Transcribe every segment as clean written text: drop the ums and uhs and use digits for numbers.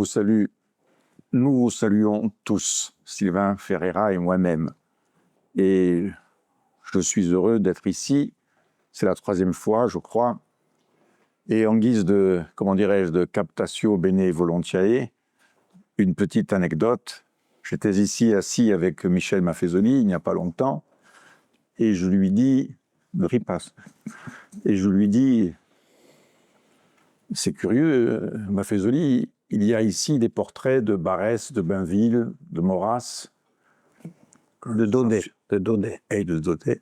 salue, nous vous saluons tous, Sylvain Ferreira et moi-même. Et je suis heureux d'être ici. C'est la 3e fois, je crois. Et en guise de, comment dirais-je, de captatio bene volentiae, une petite anecdote. J'étais ici assis avec Michel Maffezoli il n'y a pas longtemps, et je lui dis, c'est curieux, Maffezoli, il y a ici des portraits de Barès, de Bainville, de Maurras, de Daudet. Et de Daudet.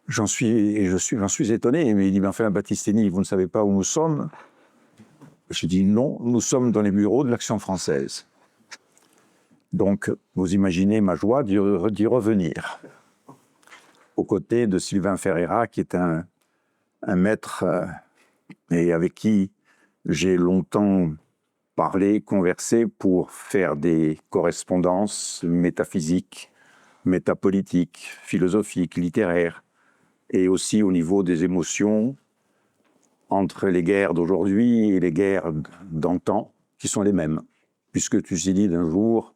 J'en suis étonné, mais il dit, mais enfin, Battistini, vous ne savez pas où nous sommes? Je dis, non, nous sommes dans les bureaux de l'Action française. Donc, vous imaginez ma joie d'y revenir, aux côtés de Sylvain Ferreira, qui est un maître et avec qui j'ai longtemps parlé, conversé pour faire des correspondances métaphysiques, métapolitiques, philosophiques, littéraires, et aussi au niveau des émotions entre les guerres d'aujourd'hui et les guerres d'antan, qui sont les mêmes. Puisque Thucydide, un jour,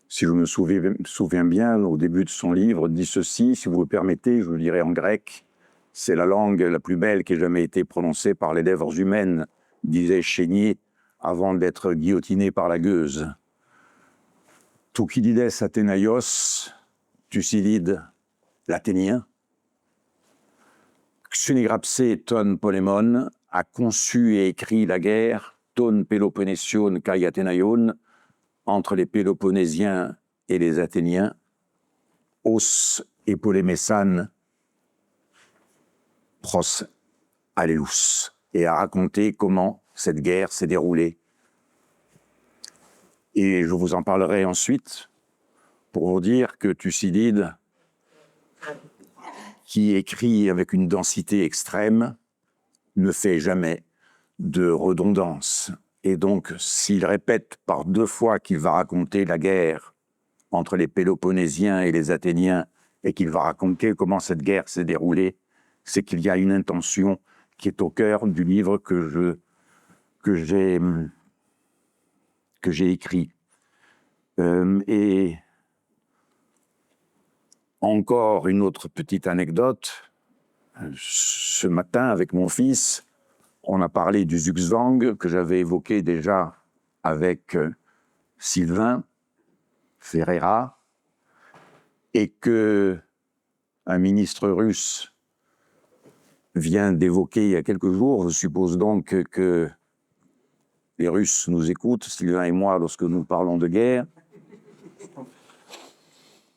si je me souviens bien, au début de son livre, dit ceci, si vous le permettez, je le dirai en grec, c'est la langue la plus belle qui ait jamais été prononcée par les lèvres humaines, disait Chénier, avant d'être guillotiné par la gueuse. Thucydides Athénaïos, Thucydide, l'Athénien, Xunigrapsé ton Polémon a conçu et écrit la guerre ton Peloponnesion kai Athénaïon entre les Péloponnésiens et les Athéniens, os et Polémessan pros Allelus, et a raconté comment cette guerre s'est déroulée. Et je vous en parlerai ensuite pour vous dire que Thucydide, qui écrit avec une densité extrême, ne fait jamais de redondance. Et donc, s'il répète par 2 fois qu'il va raconter la guerre entre les Péloponnésiens et les Athéniens, et qu'il va raconter comment cette guerre s'est déroulée, c'est qu'il y a une intention qui est au cœur du livre que j'ai écrit. Et encore une autre petite anecdote. Ce matin, avec mon fils, on a parlé du Zugzwang que j'avais évoqué déjà avec Sylvain Ferreira, et que un ministre russe vient d'évoquer il y a quelques jours. Je suppose donc que les Russes nous écoutent, Sylvain et moi, lorsque nous parlons de guerre.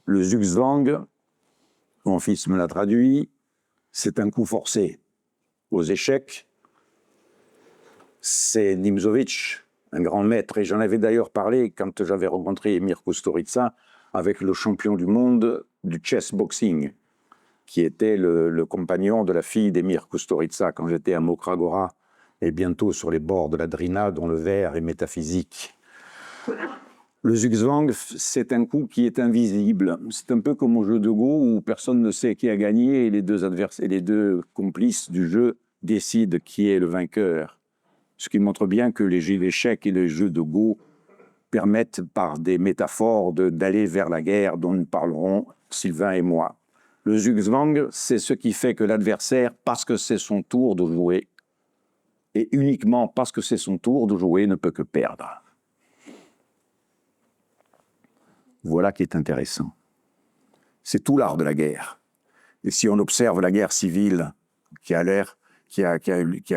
Le Zugzwang, mon fils me l'a traduit, c'est un coup forcé aux échecs. C'est Nimzowitsch, un grand maître, et j'en avais d'ailleurs parlé quand j'avais rencontré Emir Kusturica avec le champion du monde du chess boxing, qui était le compagnon de la fille d'Emir Kusturica quand j'étais à Mokragora, et bientôt sur les bords de la Drina, dont le vers est métaphysique. Le Zugzwang, c'est un coup qui est invisible. C'est un peu comme au jeu de Go, où personne ne sait qui a gagné, et les deux complices du jeu décident qui est le vainqueur. Ce qui montre bien que les jeux d'échecs et les jeux de Go permettent, par des métaphores, d'aller vers la guerre dont nous parlerons, Sylvain et moi. Le Zugzwang, c'est ce qui fait que l'adversaire, parce que c'est son tour de jouer, et uniquement parce que c'est son tour de jouer, ne peut que perdre. Voilà qui est intéressant. C'est tout l'art de la guerre. Et si on observe la guerre civile qui a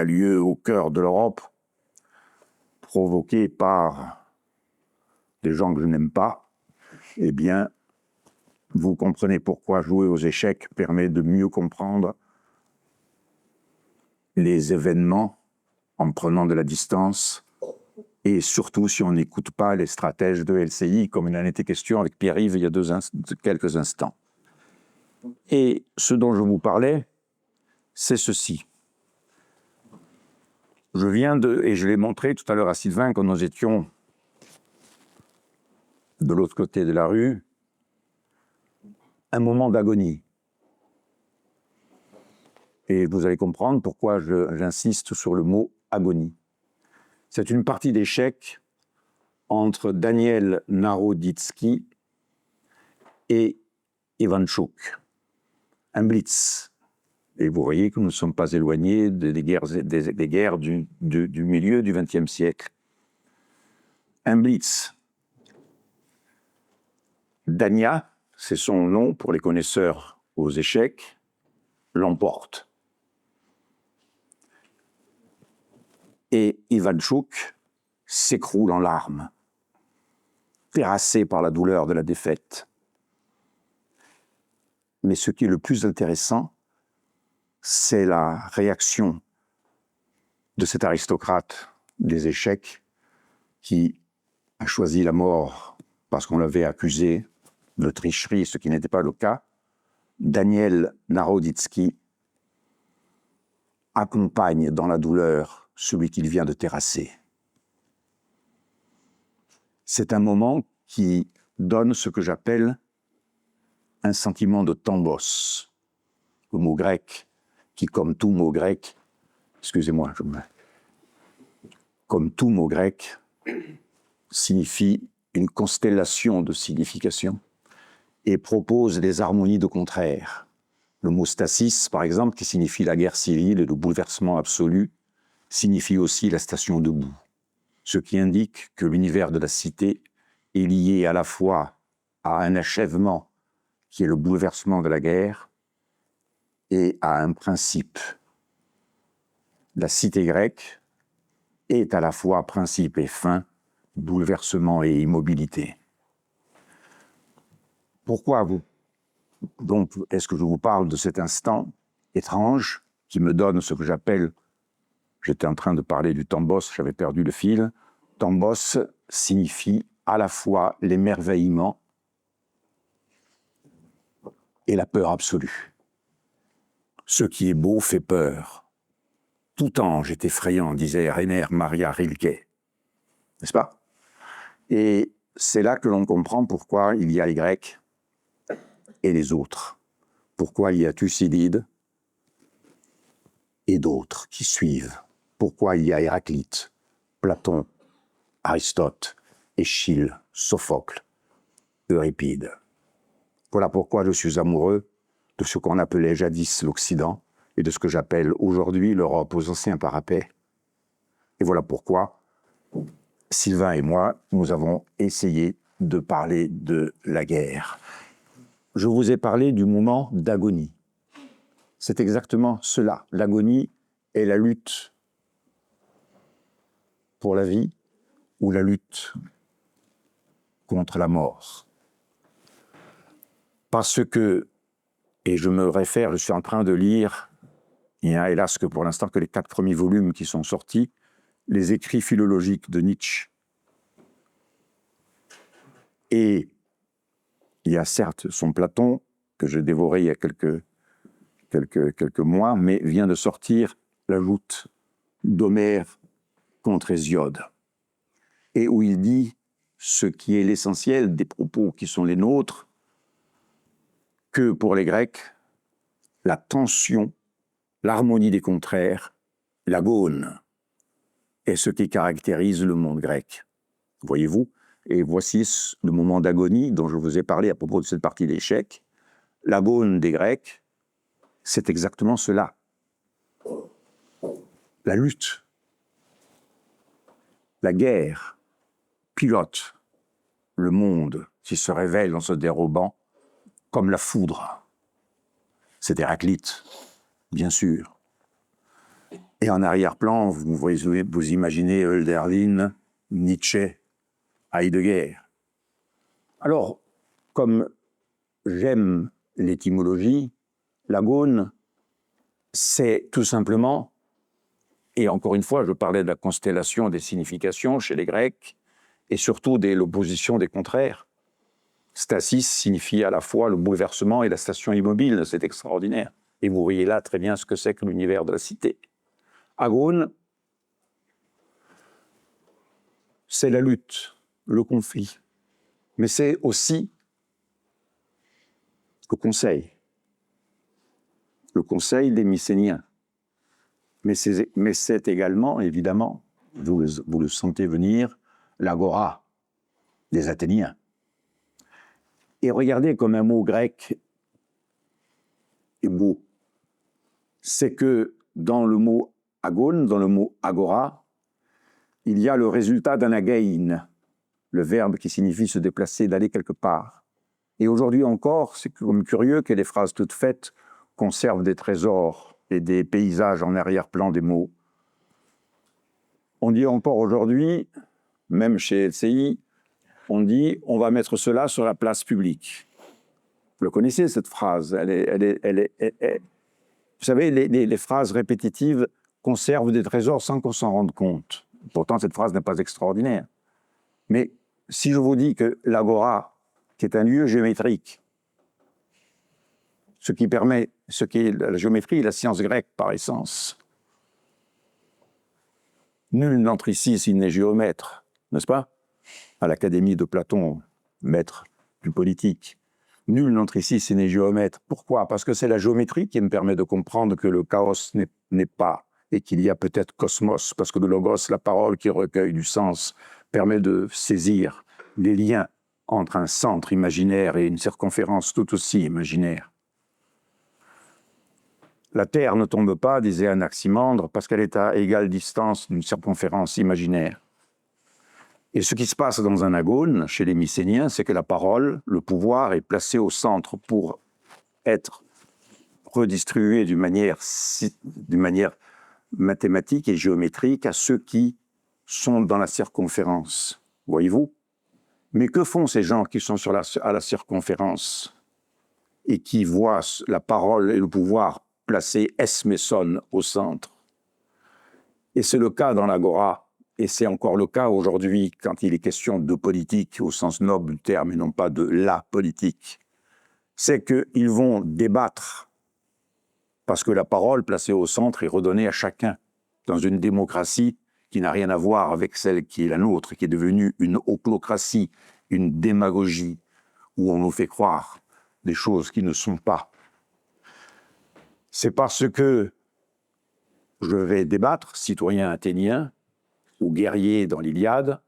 lieu au cœur de l'Europe, provoquée par des gens que je n'aime pas, eh bien, vous comprenez pourquoi jouer aux échecs permet de mieux comprendre les événements en prenant de la distance, et surtout si on n'écoute pas les stratèges de LCI, comme il en était question avec Pierre-Yves il y a quelques instants. Et ce dont je vous parlais, c'est ceci. Et je l'ai montré tout à l'heure à Sylvain, quand nous étions de l'autre côté de la rue, un moment d'agonie. Et vous allez comprendre pourquoi j'insiste sur le mot Agonie. C'est une partie d'échecs entre Daniel Naroditsky et Ivantchouk. Un blitz. Et vous voyez que nous ne sommes pas éloignés des guerres du milieu du XXe siècle. Un blitz. Dania, c'est son nom pour les connaisseurs aux échecs, l'emporte. Et Ivantchouk s'écroule en larmes, terrassé par la douleur de la défaite. Mais ce qui est le plus intéressant, c'est la réaction de cet aristocrate des échecs qui a choisi la mort parce qu'on l'avait accusé de tricherie, ce qui n'était pas le cas. Daniel Naroditsky accompagne dans la douleur celui qu'il vient de terrasser. C'est un moment qui donne ce que j'appelle un sentiment de tambos, le mot grec qui, comme tout mot grec, excusez-moi, comme tout mot grec, signifie une constellation de significations et propose des harmonies de contraires. Le mot stasis, par exemple, qui signifie la guerre civile et le bouleversement absolu, signifie aussi la station debout, ce qui indique que l'univers de la cité est lié à la fois à un achèvement qui est le bouleversement de la guerre et à un principe. La cité grecque est à la fois principe et fin, bouleversement et immobilité. Pourquoi donc est-ce que je vous parle de cet instant étrange qui me donne ce que j'appelle, j'étais en train de parler du tambos, j'avais perdu le fil, tambos signifie à la fois l'émerveillement et la peur absolue. Ce qui est beau fait peur. Tout ange est effrayant, disait Rainer Maria Rilke. N'est-ce pas? Et c'est là que l'on comprend pourquoi il y a les Grecs et les autres. Pourquoi il y a Thucydide et d'autres qui suivent. Pourquoi il y a Héraclite, Platon, Aristote, Échille, Sophocle, Euripide. Voilà pourquoi je suis amoureux de ce qu'on appelait jadis l'Occident et de ce que j'appelle aujourd'hui l'Europe aux anciens parapets. Et voilà pourquoi Sylvain et moi, nous avons essayé de parler de la guerre. Je vous ai parlé du moment d'agonie. C'est exactement cela. L'agonie est la lutte pour la vie ou la lutte contre la mort. Parce que, et je me réfère, je suis en train de lire, il n'y a hélas que pour l'instant que les 4 premiers volumes qui sont sortis, les écrits philologiques de Nietzsche. Et il y a certes son Platon, que j'ai dévoré il y a quelques mois, mais vient de sortir la joute d'Homère contre Hésiode, et où il dit ce qui est l'essentiel des propos qui sont les nôtres, que pour les Grecs, la tension, l'harmonie des contraires, l'agone, est ce qui caractérise le monde grec. Voyez-vous? Et voici le moment d'agonie dont je vous ai parlé à propos de cette partie d'échecs. L'agone des Grecs, c'est exactement cela. La lutte, la guerre pilote le monde qui se révèle en se dérobant comme la foudre. C'est Héraclite, bien sûr. Et en arrière-plan, vous imaginez Hölderlin, Nietzsche, Heidegger. Alors, comme j'aime l'étymologie, l'agone, c'est tout simplement, et encore une fois, je parlais de la constellation des significations chez les Grecs, et surtout de l'opposition des contraires. Stasis signifie à la fois le bouleversement et la station immobile, c'est extraordinaire. Et vous voyez là très bien ce que c'est que l'univers de la cité. Agone, c'est la lutte, le conflit, mais c'est aussi le conseil des Mycéniens, Mais c'est également, évidemment, vous le sentez venir, l'agora des Athéniens. Et regardez comme un mot grec est beau. C'est que dans le mot agone, dans le mot agora, il y a le résultat d'un agein, le verbe qui signifie se déplacer, d'aller quelque part. Et aujourd'hui encore, c'est comme curieux que les phrases toutes faites conservent des trésors et des paysages en arrière-plan des mots. On dit encore aujourd'hui, même chez LCI, on dit « on va mettre cela sur la place publique ». Vous le connaissez, cette phrase. Vous savez, les phrases répétitives conservent des trésors sans qu'on s'en rende compte. Pourtant, cette phrase n'est pas extraordinaire. Mais si je vous dis que l'agora, qui est un lieu géométrique, ce qui est la géométrie, la science grecque par essence, nul n'entre ici s'il n'est géomètre, n'est-ce pas? À l'Académie de Platon, maître du politique. Nul n'entre ici s'il n'est géomètre. Pourquoi? Parce que c'est la géométrie qui me permet de comprendre que le chaos n'est pas, et qu'il y a peut-être cosmos, parce que le logos, la parole qui recueille du sens, permet de saisir les liens entre un centre imaginaire et une circonférence tout aussi imaginaire. La Terre ne tombe pas, disait Anaximandre, parce qu'elle est à égale distance d'une circonférence imaginaire. Et ce qui se passe dans un agone, chez les Mycéniens, c'est que la parole, le pouvoir, est placé au centre pour être redistribué d'une manière mathématique et géométrique à ceux qui sont dans la circonférence. Voyez-vous? Mais que font ces gens qui sont à la circonférence et qui voient la parole et le pouvoir placés es meson au centre? Et c'est le cas dans l'agora. Et c'est encore le cas aujourd'hui quand il est question de politique au sens noble du terme et non pas de la politique. C'est qu'ils vont débattre parce que la parole placée au centre est redonnée à chacun dans une démocratie qui n'a rien à voir avec celle qui est la nôtre, qui est devenue une oclocratie, une démagogie où on nous fait croire des choses qui ne sont pas. C'est parce que je vais débattre, citoyen athénien, ou guerrier dans l'Iliade,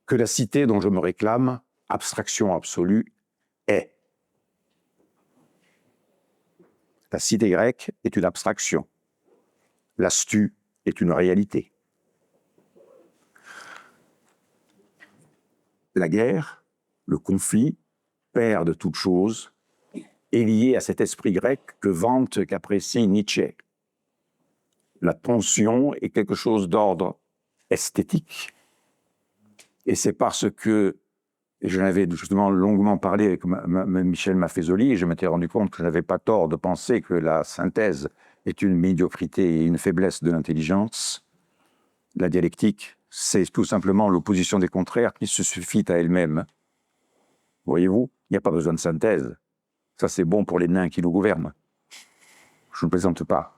que la cité dont je me réclame, abstraction absolue, est. La cité grecque est une abstraction. La stu est une réalité. La guerre, le conflit, père de toute chose, est lié à cet esprit grec que vante, qu'apprécie Nietzsche. La tension est quelque chose d'ordre esthétique. Et c'est parce que, et j'en avais justement longuement parlé avec Michel Maffezoli, et je m'étais rendu compte que je n'avais pas tort de penser que la synthèse est une médiocrité et une faiblesse de l'intelligence. La dialectique, c'est tout simplement l'opposition des contraires qui se suffit à elle-même. Voyez-vous, il n'y a pas besoin de synthèse. Ça, c'est bon pour les nains qui nous gouvernent. Je ne plaisante pas.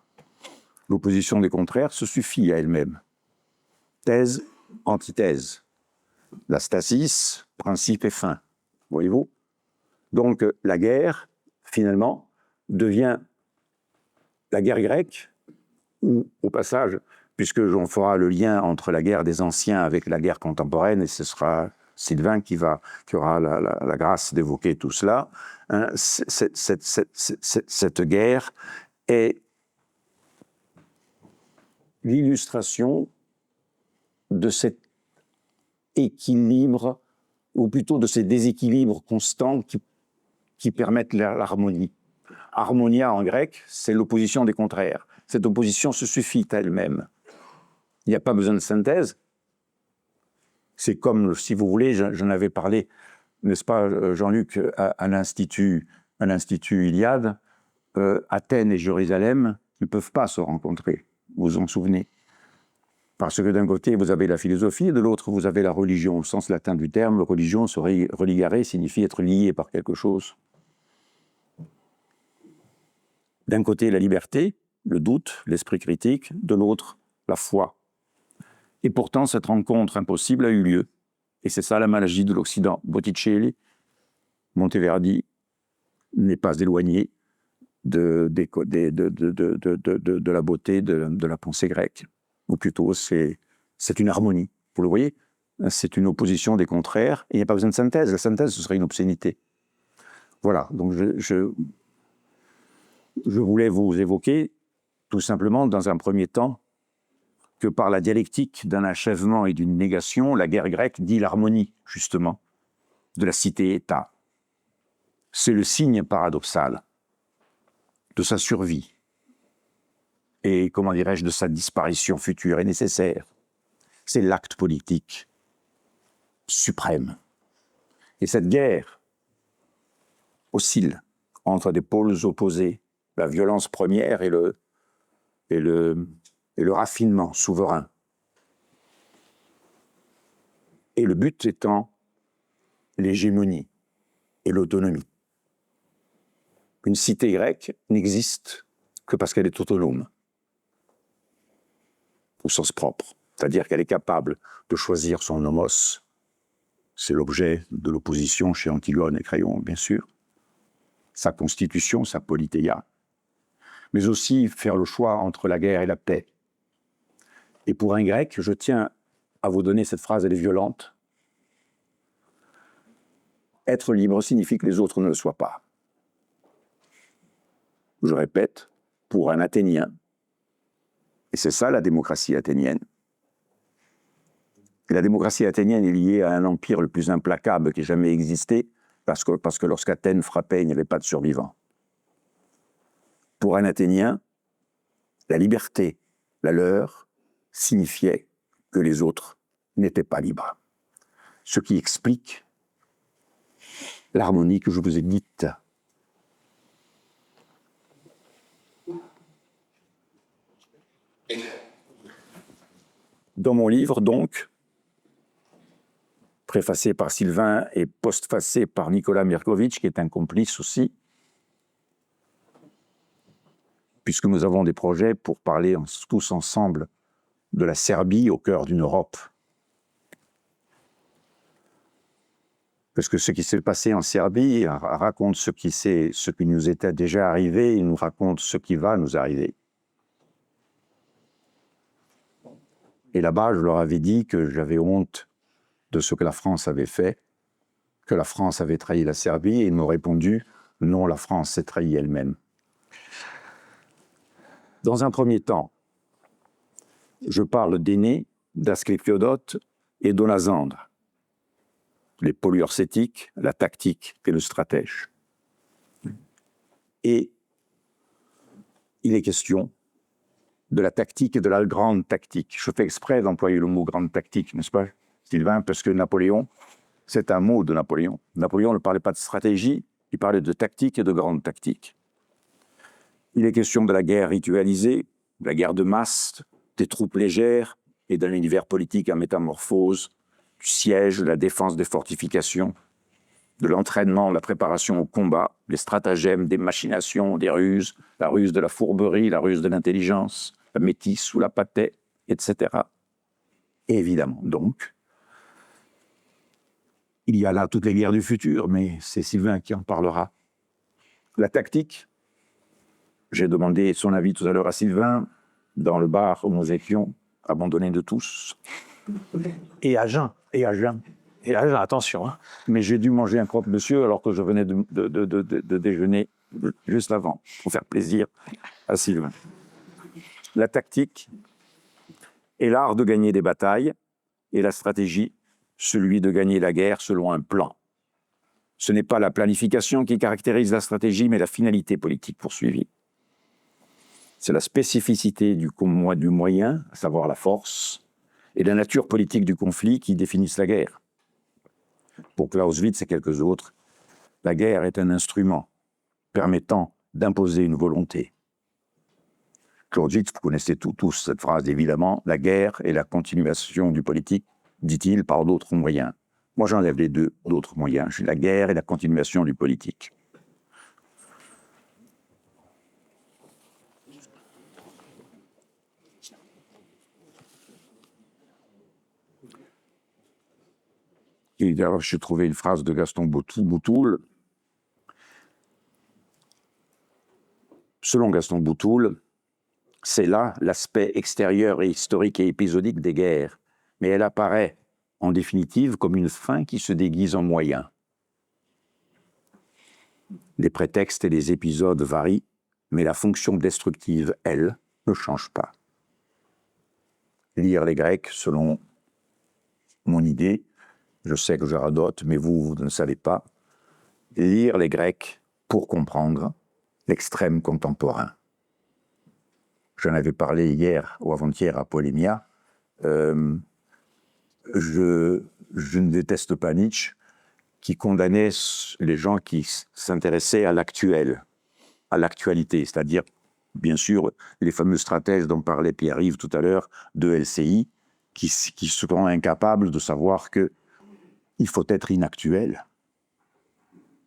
L'opposition des contraires se suffit à elle-même. Thèse, antithèse. La stasis, principe et fin. Voyez-vous? Donc, la guerre, finalement, devient la guerre grecque, ou, au passage, puisque on fera le lien entre la guerre des anciens avec la guerre contemporaine, et ce sera Sylvain qui aura la grâce d'évoquer tout cela, hein, cette guerre est l'illustration de cet équilibre, ou plutôt de ces déséquilibres constants qui permettent l'harmonie. Harmonia en grec, c'est l'opposition des contraires. Cette opposition se suffit à elle-même. Il n'y a pas besoin de synthèse. C'est comme, si vous voulez, j'en avais parlé, n'est-ce pas, Jean-Luc, à l'Institut Iliade, Athènes et Jérusalem ne peuvent pas se rencontrer. Vous vous en souvenez? Parce que d'un côté, vous avez la philosophie, et de l'autre, vous avez la religion. Au sens latin du terme, religion, se religare, signifie être lié par quelque chose. D'un côté, la liberté, le doute, l'esprit critique, de l'autre, la foi. Et pourtant, cette rencontre impossible a eu lieu. Et c'est ça la magie de l'Occident. Botticelli, Monteverdi n'est pas éloigné de la beauté de la pensée grecque. Ou plutôt, c'est une harmonie. Vous le voyez, c'est une opposition des contraires, et il n'y a pas besoin de synthèse. La synthèse, ce serait une obscénité. Voilà, donc je voulais vous évoquer, tout simplement, dans un premier temps, que par la dialectique d'un achèvement et d'une négation, la guerre grecque dit l'harmonie, justement, de la cité-État. C'est le signe paradoxal de sa survie et, comment dirais-je, de sa disparition future et nécessaire. C'est l'acte politique suprême. Et cette guerre oscille entre des pôles opposés, la violence première et le raffinement souverain. Et le but étant l'hégémonie et l'autonomie. Une cité grecque n'existe que parce qu'elle est autonome, au sens propre. C'est-à-dire qu'elle est capable de choisir son nomos. C'est l'objet de l'opposition chez Antigone et Créon, bien sûr. Sa constitution, sa politeia. Mais aussi faire le choix entre la guerre et la paix. Et pour un grec, je tiens à vous donner cette phrase, elle est violente. Être libre signifie que les autres ne le soient pas. Je répète, pour un Athénien, et c'est ça la démocratie athénienne. Et la démocratie athénienne est liée à un empire le plus implacable qui ait jamais existé, parce que lorsqu'Athènes frappait, il n'y avait pas de survivants. Pour un Athénien, la liberté, la leur, signifiait que les autres n'étaient pas libres. Ce qui explique l'harmonie que je vous ai dite. Dans mon livre, donc, préfacé par Sylvain et postfacé par Nicolas Mirković, qui est un complice aussi, puisque nous avons des projets pour parler tous ensemble de la Serbie au cœur d'une Europe. Parce que ce qui s'est passé en Serbie raconte ce qui nous était déjà arrivé, et nous raconte ce qui va nous arriver. Et là-bas, je leur avais dit que j'avais honte de ce que la France avait fait, que la France avait trahi la Serbie, et ils m'ont répondu « Non, la France s'est trahie elle-même ». Dans un premier temps, je parle d'Énée, d'Asclépios et d'Onasandre, les polyurcétiques, la tactique et le stratège. Et il est question de la tactique et de la grande tactique. Je fais exprès d'employer le mot grande tactique, n'est-ce pas, Sylvain, parce que Napoléon, c'est un mot de Napoléon. Napoléon ne parlait pas de stratégie, il parlait de tactique et de grande tactique. Il est question de la guerre ritualisée, de la guerre de masse, des troupes légères et d'un univers politique en métamorphose, du siège, de la défense des fortifications, de l'entraînement, de la préparation au combat, des stratagèmes, des machinations, des ruses, la ruse de la fourberie, la ruse de l'intelligence, la métisse ou la pâtée, etc. Et évidemment, donc, il y a là toutes les guerres du futur, mais c'est Sylvain qui en parlera. La tactique, j'ai demandé son avis tout à l'heure à Sylvain, dans le bar où nous étions, abandonnés de tous. Et à jeun. Et à jeun. Et à jeun, attention. Hein. Mais j'ai dû manger un croque-monsieur alors que je venais de déjeuner juste avant, pour faire plaisir à Sylvain. La tactique est l'art de gagner des batailles, et la stratégie, celui de gagner la guerre selon un plan. Ce n'est pas la planification qui caractérise la stratégie, mais la finalité politique poursuivie. C'est la spécificité du moyen, à savoir la force, et la nature politique du conflit qui définissent la guerre. Pour Clausewitz et quelques autres, la guerre est un instrument permettant d'imposer une volonté. Clausewitz, vous connaissez tous cette phrase évidemment, la guerre est la continuation du politique, dit-il, par d'autres moyens. Moi j'enlève les deux, d'autres moyens. La guerre est la continuation du politique. Et d'ailleurs, j'ai trouvé une phrase de Gaston Boutoul. Selon Gaston Boutoul, c'est là l'aspect extérieur et historique et épisodique des guerres, mais elle apparaît en définitive comme une fin qui se déguise en moyen. Les prétextes et les épisodes varient, mais la fonction destructive, elle, ne change pas. Lire les Grecs, selon mon idée, je sais que je radote, mais vous ne savez pas, lire les Grecs pour comprendre l'extrême contemporain. J'en avais parlé hier ou avant-hier à Polémia. Je ne déteste pas Nietzsche, qui condamnait les gens qui s'intéressaient à l'actuel, à l'actualité, c'est-à-dire, bien sûr, les fameux stratèges dont parlait Pierre-Yves tout à l'heure, de LCI, qui seront incapables de savoir qu'il faut être inactuel,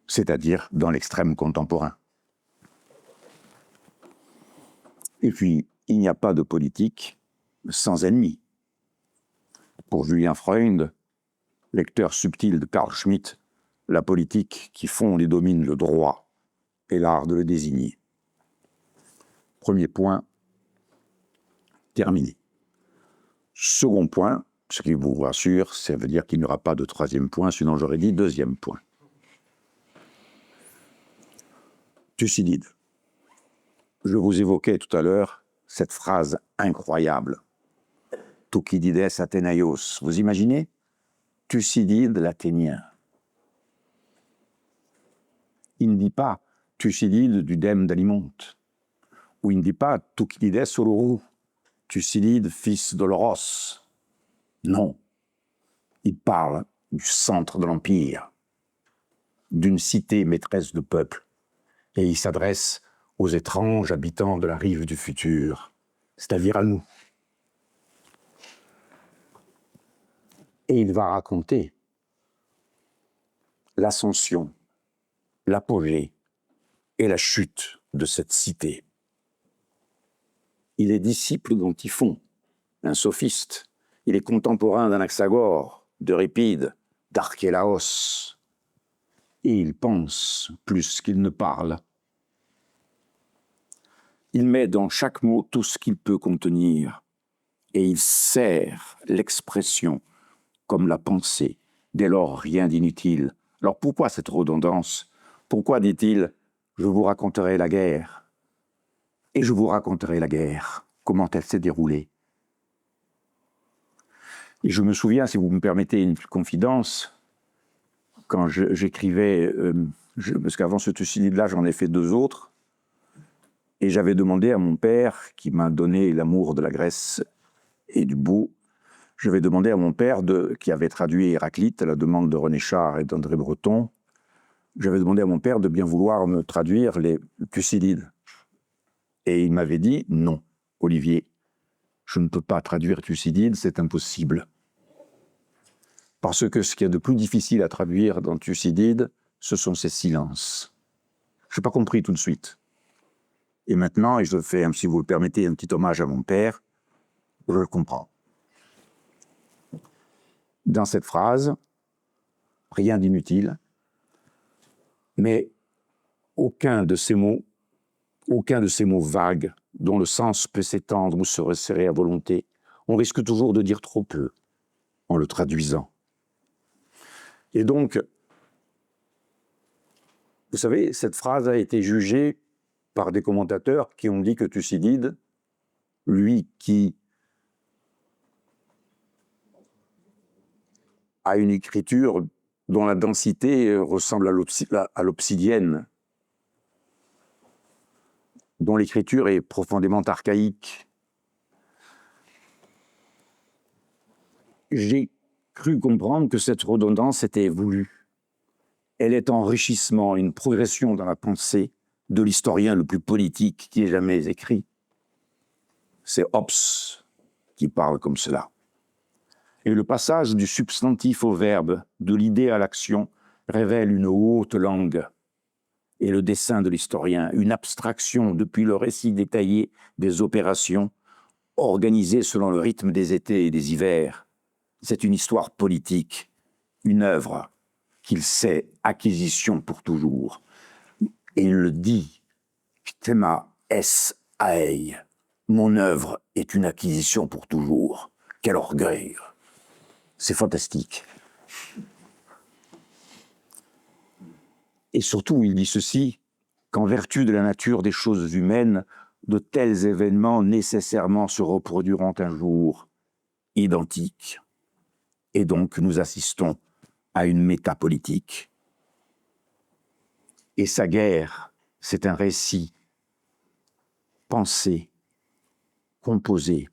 c'est-à-dire dans l'extrême contemporain. Et puis, il n'y a pas de politique sans ennemis. Pour Julien Freund, lecteur subtil de Carl Schmitt, la politique qui fonde et domine le droit et l'art de le désigner. Premier point, terminé. Second point, ce qui vous rassure, ça veut dire qu'il n'y aura pas de troisième point, sinon j'aurais dit deuxième point. Thucydide. Je vous évoquais tout à l'heure cette phrase incroyable. Thucydides Athénaïos. Vous imaginez? Thucydide l'Athénien. Il ne dit pas Thucydide du dème d'Alimonte. Ou il ne dit pas Thucydides Olorou, Thucydide fils d'Oloros. Non. Il parle du centre de l'Empire, d'une cité maîtresse de peuple. Et il s'adresse aux étranges habitants de la rive du futur, c'est-à-dire à nous. Et il va raconter l'ascension, l'apogée et la chute de cette cité. Il est disciple d'Antiphon, un sophiste. Il est contemporain d'Anaxagore, d'Euripide, d'Archélaos. Et il pense plus qu'il ne parle. Il met dans chaque mot tout ce qu'il peut contenir. Et il sert l'expression comme la pensée. Dès lors, rien d'inutile. Alors pourquoi cette redondance? Pourquoi dit-il « Je vous raconterai la guerre » et je vous raconterai la guerre, comment elle s'est déroulée. Et je me souviens, si vous me permettez une confidence, quand j'écrivais, parce qu'avant ce Thucydide-là, j'en ai fait 2 autres, et j'avais demandé à mon père, qui m'a donné l'amour de la Grèce et du beau, j'avais demandé à mon père, qui avait traduit Héraclite à la demande de René Char et d'André Breton, j'avais demandé à mon père de bien vouloir me traduire les Thucydides. Et il m'avait dit, non, Olivier, je ne peux pas traduire Thucydide, c'est impossible. Parce que ce qu'il y a de plus difficile à traduire dans Thucydide, ce sont ses silences. Je n'ai pas compris tout de suite. Et maintenant, et je fais, si vous le permettez, un petit hommage à mon père, je le comprends. Dans cette phrase, rien d'inutile, mais aucun de ces mots vagues, dont le sens peut s'étendre ou se resserrer à volonté, on risque toujours de dire trop peu en le traduisant. Et donc, vous savez, cette phrase a été jugée par des commentateurs qui ont dit que Thucydide, lui qui a une écriture dont la densité ressemble à l'obsidienne, dont l'écriture est profondément archaïque. J'ai cru comprendre que cette redondance était voulue. Elle est enrichissement, une progression dans la pensée de l'historien le plus politique qui ait jamais écrit. C'est Hobbes qui parle comme cela. Et le passage du substantif au verbe, de l'idée à l'action, révèle une haute langue. Et le dessein de l'historien, une abstraction depuis le récit détaillé des opérations, organisées selon le rythme des étés et des hivers. C'est une histoire politique, une œuvre qu'il sait acquisition pour toujours. Et il le dit, théma es aei. Mon œuvre est une acquisition pour toujours. Quel orgueil! C'est fantastique. Et surtout, il dit ceci, qu'en vertu de la nature des choses humaines, de tels événements nécessairement se reproduiront un jour, identiques. Et donc, nous assistons à une métapolitique. Et sa guerre, c'est un récit pensé, composé.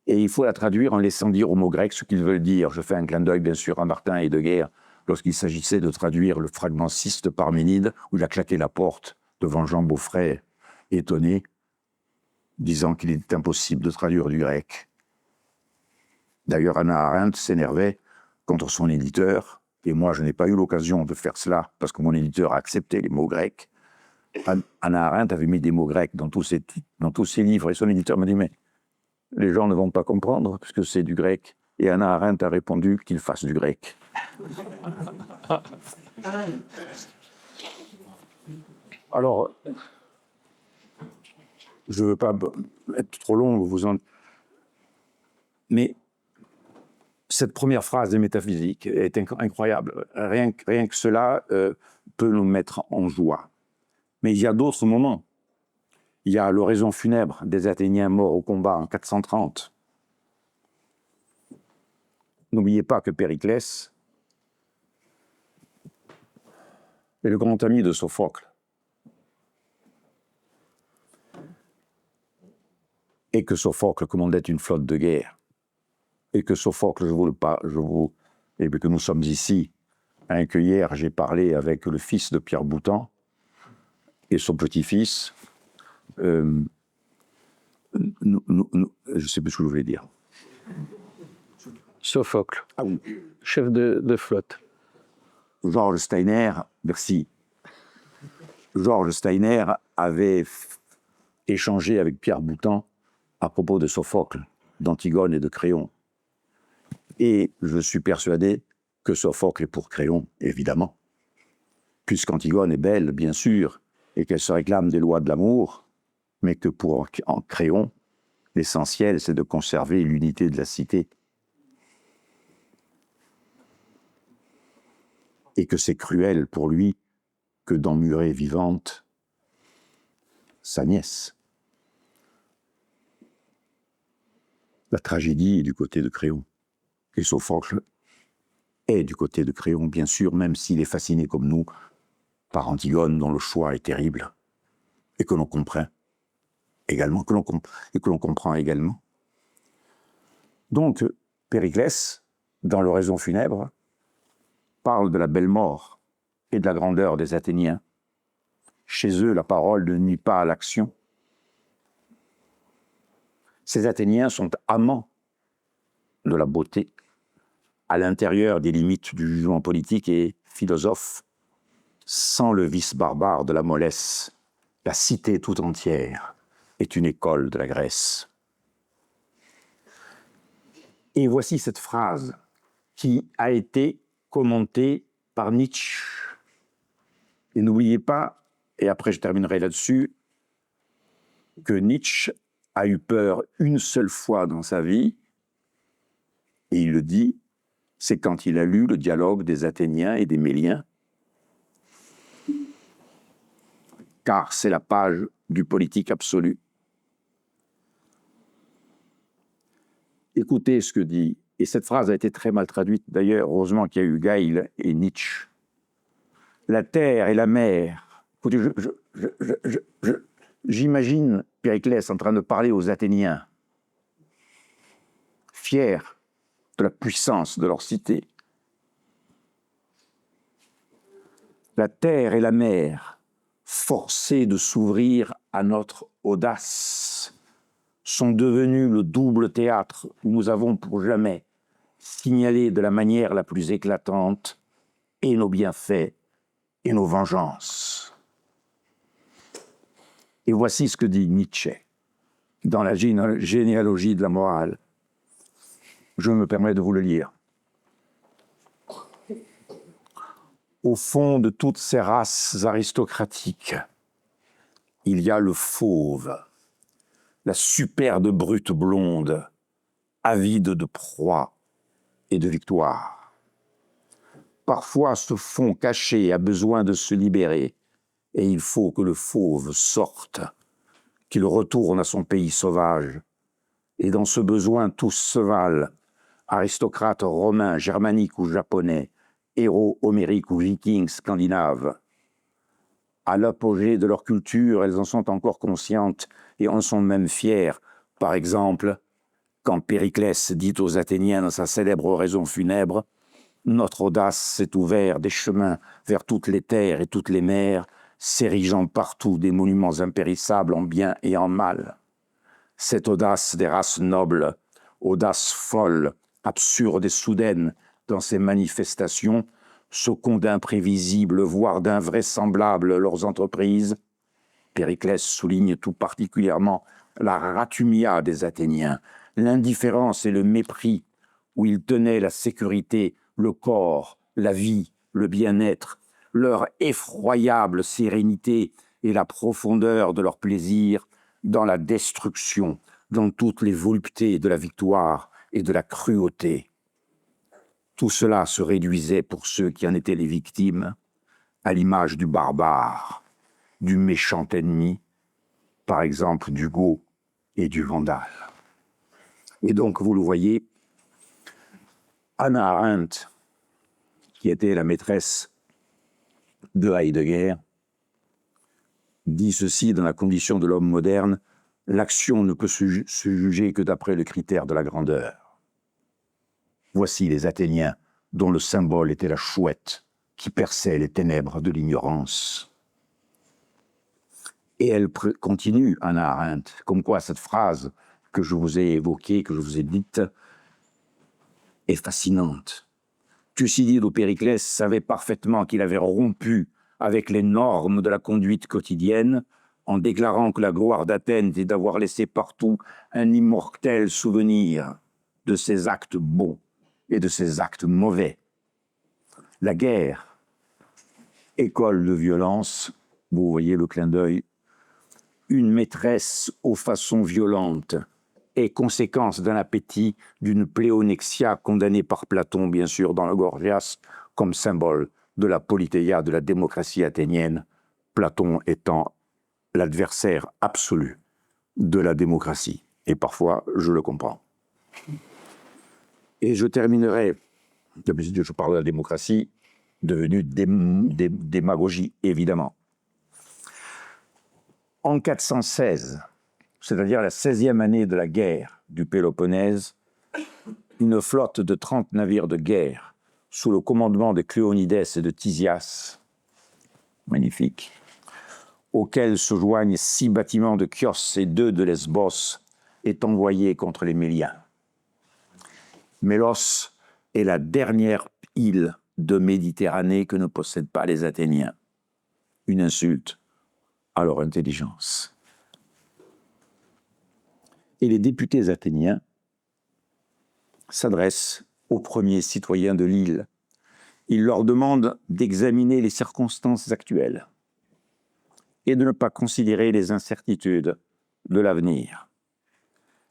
Et il faut la traduire en laissant dire aux mots grecs ce qu'ils veulent dire. Je fais un clin d'œil, bien sûr, à Martin Heidegger, lorsqu'il s'agissait de traduire le fragment 6 de Parménide, où il a claqué la porte devant Jean Beaufray, étonné, disant qu'il était impossible de traduire du grec. D'ailleurs, Hannah Arendt s'énervait contre son éditeur, et moi, je n'ai pas eu l'occasion de faire cela, parce que mon éditeur a accepté les mots grecs. Hannah Arendt avait mis des mots grecs dans tous ses livres, et son éditeur m'a dit, mais les gens ne vont pas comprendre, puisque c'est du grec. Et Hannah Arendt a répondu qu'il fasse du grec. Alors, je ne veux pas être trop long, mais cette première phrase des métaphysiques est incroyable. Rien que cela peut nous mettre en joie. Mais il y a d'autres moments. Il y a l'oraison funèbre des Athéniens morts au combat en 430. N'oubliez pas que Périclès est le grand ami de Sophocle. Et que Sophocle commandait une flotte de guerre. Et que Sophocle, et que nous sommes ici, hein, que hier j'ai parlé avec le fils de Pierre Boutan et son petit-fils. Je ne sais plus ce que je voulais dire. Sophocle, Ah oui. chef de flotte. Georges Steiner, merci. Georges Steiner avait échangé avec Pierre Boutan à propos de Sophocle, d'Antigone et de Créon. Et je suis persuadé que Sophocle est pour Créon, évidemment, puisqu'Antigone est belle, bien sûr, et qu'elle se réclame des lois de l'amour, mais que pour Créon, l'essentiel, c'est de conserver l'unité de la cité. Et que c'est cruel pour lui que d'emmurer vivante sa nièce. La tragédie est du côté de Créon. Et Sophocle est du côté de Créon, bien sûr, même s'il est fasciné comme nous par Antigone, dont le choix est terrible, et que l'on comprend également, que l'on comprend également. Donc, Périclès, dans l'oraison funèbre, parle de la belle mort et de la grandeur des Athéniens. Chez eux, la parole ne nuit pas à l'action. Ces Athéniens sont amants de la beauté, à l'intérieur des limites du jugement politique et philosophe, sans le vice barbare de la mollesse. La cité tout entière est une école de la Grèce. Et voici cette phrase qui a été commentée par Nietzsche. Et n'oubliez pas, et après je terminerai là-dessus, que Nietzsche a eu peur une seule fois dans sa vie, et il le dit, c'est quand il a lu le dialogue des Athéniens et des Méliens, car c'est la page du politique absolu. Écoutez ce que dit, et cette phrase a été très mal traduite, d'ailleurs, heureusement qu'il y a eu Geil et Nietzsche. La terre et la mer. Écoutez, j'imagine Périclès en train de parler aux Athéniens, fiers de la puissance de leur cité. La terre et la mer, forcées de s'ouvrir à notre audace, sont devenus le double théâtre où nous avons pour jamais signalé de la manière la plus éclatante et nos bienfaits et nos vengeances. Et voici ce que dit Nietzsche dans la généalogie de la morale. Je me permets de vous le lire. Au fond de toutes ces races aristocratiques, il y a le fauve, la superbe brute blonde, avide de proie et de victoire. Parfois, ce fond caché a besoin de se libérer, et il faut que le fauve sorte, qu'il retourne à son pays sauvage. Et dans ce besoin, tous se valent, aristocrates romains, germaniques ou japonais, héros homériques ou vikings scandinaves. À l'apogée de leur culture, elles en sont encore conscientes et en sont même fières. Par exemple, quand Périclès dit aux Athéniens dans sa célèbre oraison funèbre « Notre audace s'est ouvert des chemins vers toutes les terres et toutes les mers, s'érigeant partout des monuments impérissables en bien et en mal. Cette audace des races nobles, audace folle, absurde et soudaine dans ses manifestations, second d'imprévisibles, voire d'invraisemblables leurs entreprises. » Périclès souligne tout particulièrement la ratumia des Athéniens, l'indifférence et le mépris où ils tenaient la sécurité, le corps, la vie, le bien-être, leur effroyable sérénité et la profondeur de leur plaisir dans la destruction, dans toutes les voluptés de la victoire et de la cruauté. Tout cela se réduisait pour ceux qui en étaient les victimes à l'image du barbare, du méchant ennemi, par exemple du Goth et du Vandale. Et donc, vous le voyez, Hannah Arendt, qui était la maîtresse de Heidegger, dit ceci dans La condition de l'homme moderne: l'action ne peut se juger que d'après le critère de la grandeur. Voici les Athéniens dont le symbole était la chouette qui perçait les ténèbres de l'ignorance. Et elle continue, Hannah Arendt, comme quoi cette phrase que je vous ai évoquée, que je vous ai dite, est fascinante. Thucydide ou Périclès savait parfaitement qu'il avait rompu avec les normes de la conduite quotidienne en déclarant que la gloire d'Athènes était d'avoir laissé partout un immortel souvenir de ses actes beaux et de ses actes mauvais. La guerre, école de violence, vous voyez le clin d'œil, une maîtresse aux façons violentes est conséquence d'un appétit, d'une pléonexia condamnée par Platon, bien sûr, dans le Gorgias, comme symbole de la politeia de la démocratie athénienne, Platon étant l'adversaire absolu de la démocratie. Et parfois, je le comprends. Et je terminerai, d'habitude je parle de la démocratie, devenue démagogie, évidemment. En 416, c'est-à-dire la 16e année de la guerre du Péloponnèse, une flotte de 30 navires de guerre sous le commandement de Cléonides et de Tisias, magnifique, auxquels se joignent 6 bâtiments de Chios et 2 de Lesbos, est envoyée contre les Méliens. Mélos est la dernière île de Méditerranée que ne possèdent pas les Athéniens. Une insulte à leur intelligence. Et les députés athéniens s'adressent aux premiers citoyens de l'île. Ils leur demandent d'examiner les circonstances actuelles et de ne pas considérer les incertitudes de l'avenir.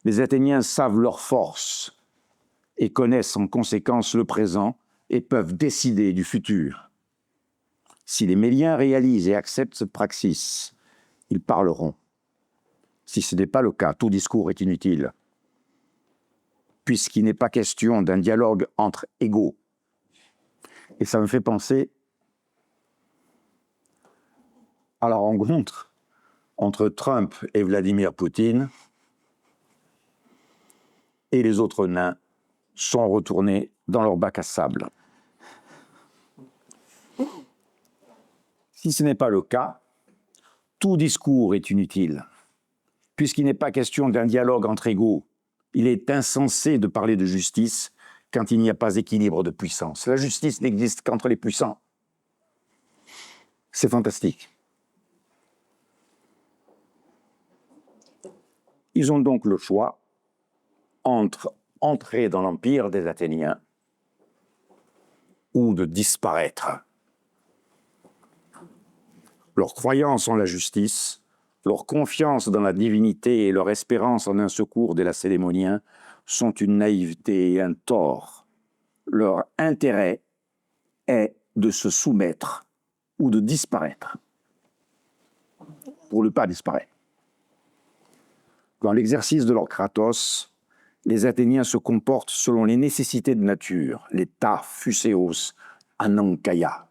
Les Athéniens savent leur force et connaissent en conséquence le présent et peuvent décider du futur. Si les Méliens réalisent et acceptent ce praxis, ils parleront. Si ce n'est pas le cas, tout discours est inutile, puisqu'il n'est pas question d'un dialogue entre égaux. Et ça me fait penser à la rencontre entre Trump et Vladimir Poutine, et les autres nains sont retournés dans leur bac à sable. Si ce n'est pas le cas, tout discours est inutile, puisqu'il n'est pas question d'un dialogue entre égaux. Il est insensé de parler de justice quand il n'y a pas équilibre de puissance. La justice n'existe qu'entre les puissants. C'est fantastique. Ils ont donc le choix entre entrer dans l'empire des Athéniens ou de disparaître. Leur croyance en la justice leur confiance dans la divinité et leur espérance en un secours des Lacédémoniens sont une naïveté et un tort. Leur intérêt est de se soumettre ou de disparaître, pour ne pas disparaître. Dans l'exercice de leur kratos, les Athéniens se comportent selon les nécessités de nature, les ta phuséos anankaia,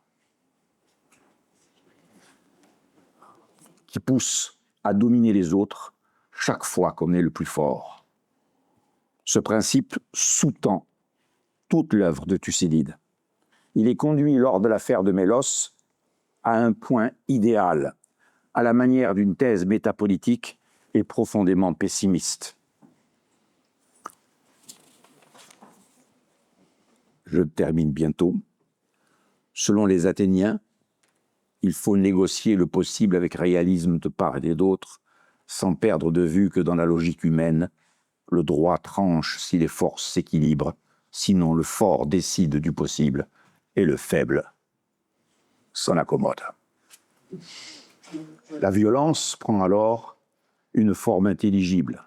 qui poussent à dominer les autres chaque fois qu'on est le plus fort. Ce principe sous-tend toute l'œuvre de Thucydide. Il est conduit lors de l'affaire de Mélos à un point idéal, à la manière d'une thèse métapolitique et profondément pessimiste. Je termine bientôt. Selon les Athéniens, il faut négocier le possible avec réalisme de part et d'autre, sans perdre de vue que dans la logique humaine, le droit tranche si les forces s'équilibrent, sinon le fort décide du possible et le faible s'en accommode. La violence prend alors une forme intelligible,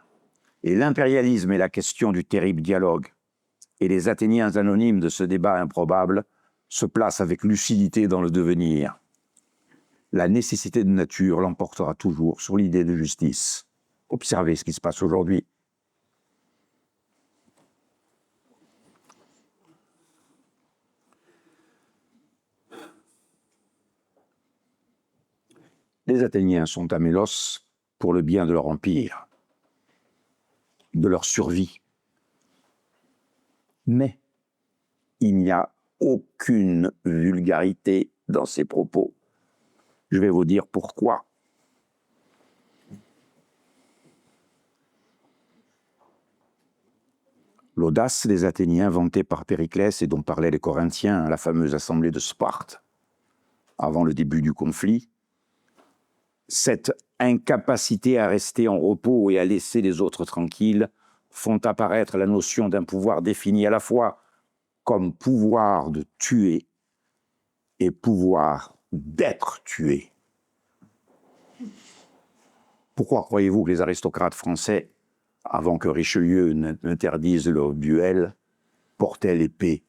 et l'impérialisme est la question du terrible dialogue, et les Athéniens anonymes de ce débat improbable se placent avec lucidité dans le devenir. La nécessité de nature l'emportera toujours sur l'idée de justice. Observez ce qui se passe aujourd'hui. Les Athéniens sont à Mélos pour le bien de leur empire, de leur survie. Mais il n'y a aucune vulgarité dans ces propos. Je vais vous dire pourquoi. L'audace des Athéniens vantée par Périclès et dont parlaient les Corinthiens à la fameuse assemblée de Sparte, avant le début du conflit, cette incapacité à rester en repos et à laisser les autres tranquilles font apparaître la notion d'un pouvoir défini à la fois comme pouvoir de tuer et pouvoir d'être tué. Pourquoi croyez-vous que les aristocrates français, avant que Richelieu n'interdise le duel, portaient l'épée?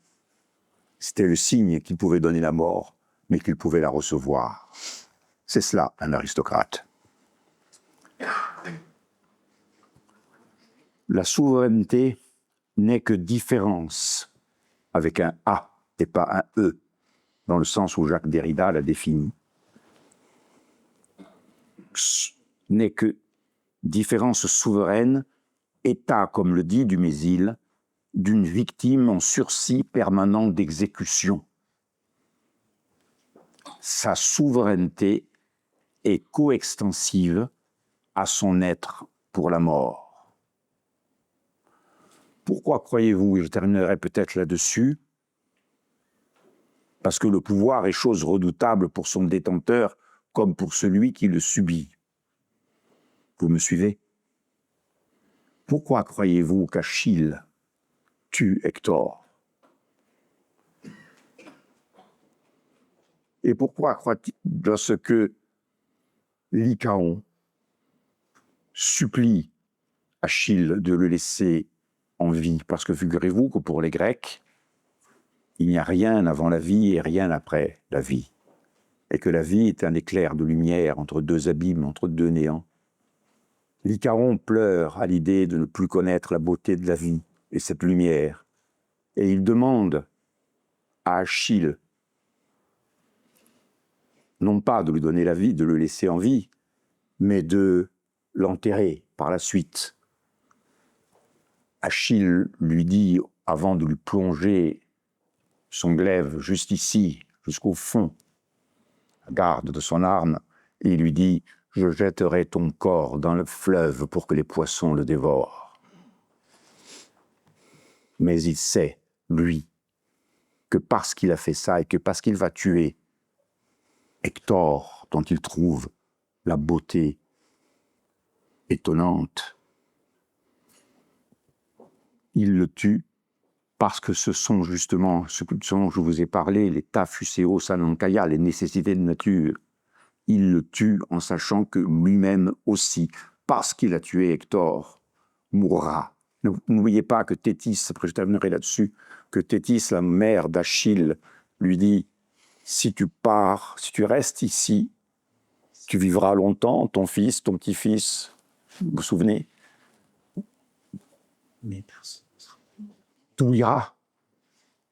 C'était le signe qu'ils pouvaient donner la mort, mais qu'ils pouvaient la recevoir. C'est cela, un aristocrate. La souveraineté n'est que différence, avec un A et pas un E, dans le sens où Jacques Derrida l'a défini. N'est que différence souveraine, état, comme le dit Dumézil, d'une victime en sursis permanent d'exécution. Sa souveraineté est coextensive à son être pour la mort. Pourquoi croyez-vous, et je terminerai peut-être là-dessus, parce que le pouvoir est chose redoutable pour son détenteur comme pour celui qui le subit. Vous me suivez? Pourquoi croyez-vous qu'Achille tue Hector? Et pourquoi croit-il, lorsque Lycaon supplie Achille de le laisser en vie? Parce que figurez-vous que pour les Grecs, il n'y a rien avant la vie et rien après la vie. Et que la vie est un éclair de lumière entre deux abîmes, entre deux néants. Lycaon pleure à l'idée de ne plus connaître la beauté de la vie et cette lumière. Et il demande à Achille, non pas de lui donner la vie, de le laisser en vie, mais de l'enterrer par la suite. Achille lui dit, avant de lui plonger son glaive juste ici, jusqu'au fond, la garde de son arme, et il lui dit « Je jetterai ton corps dans le fleuve pour que les poissons le dévorent. » Mais il sait, lui, que parce qu'il a fait ça et que parce qu'il va tuer Hector, dont il trouve la beauté étonnante, il le tue parce que ce sont justement ce dont je vous ai parlé, les ta phuséos anankaia, les nécessités de nature, il le tue en sachant que lui-même aussi, parce qu'il a tué Hector, mourra. N'oubliez pas que Thétis, après je terminerai là-dessus, que Thétis, la mère d'Achille, lui dit « Si tu pars, si tu restes ici, tu vivras longtemps, ton fils, ton petit-fils, vous vous souvenez? Tout ira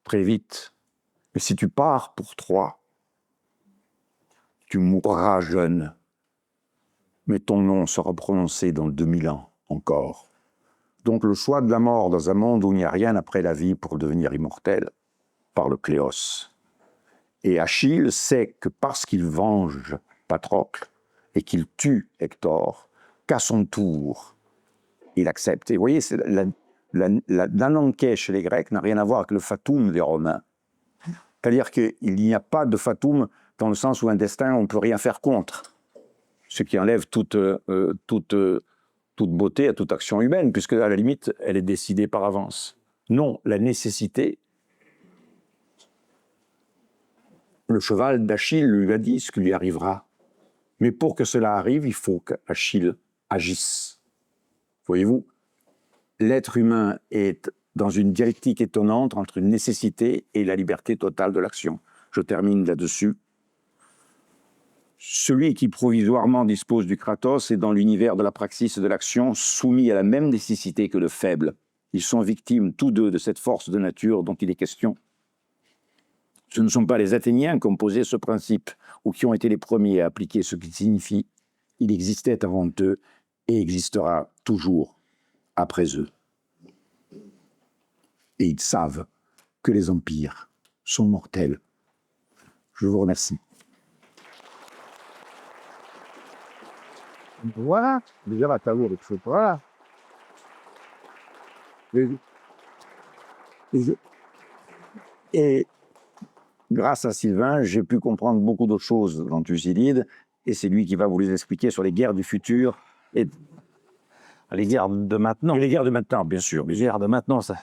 très vite. Mais si tu pars pour Troie, tu mourras jeune. Mais ton nom sera prononcé dans 2000 ans encore. » Donc le choix de la mort dans un monde où il n'y a rien après la vie pour devenir immortel, par le Cléos. Et Achille sait que parce qu'il venge Patrocle et qu'il tue Hector, qu'à son tour, il accepte. Et vous voyez, l'ananké chez les Grecs n'a rien à voir avec le fatum des Romains. C'est-à-dire qu'il n'y a pas de fatum dans le sens où un destin, on ne peut rien faire contre. Ce qui enlève toute beauté à toute action humaine, puisque à la limite, elle est décidée par avance. Non, la nécessité. Le cheval d'Achille lui a dit ce qui lui arrivera. Mais pour que cela arrive, il faut qu'Achille agisse. Voyez-vous, l'être humain est dans une dialectique étonnante entre une nécessité et la liberté totale de l'action. Je termine là-dessus. Celui qui provisoirement dispose du Kratos est dans l'univers de la praxis et de l'action soumis à la même nécessité que le faible. Ils sont victimes tous deux de cette force de nature dont il est question. Ce ne sont pas les Athéniens qui ont posé ce principe ou qui ont été les premiers à appliquer ce qui signifie « il existait avant eux et existera toujours après eux ». Et ils savent que les empires sont mortels. Je vous remercie. Voilà, déjà la tavour, voilà. Et grâce à Sylvain, j'ai pu comprendre beaucoup d'autres choses dans Thucydide, et c'est lui qui va vous les expliquer sur les guerres du futur. Et Les guerres de maintenant. Et les guerres de maintenant, bien sûr. Les guerres de maintenant, ça.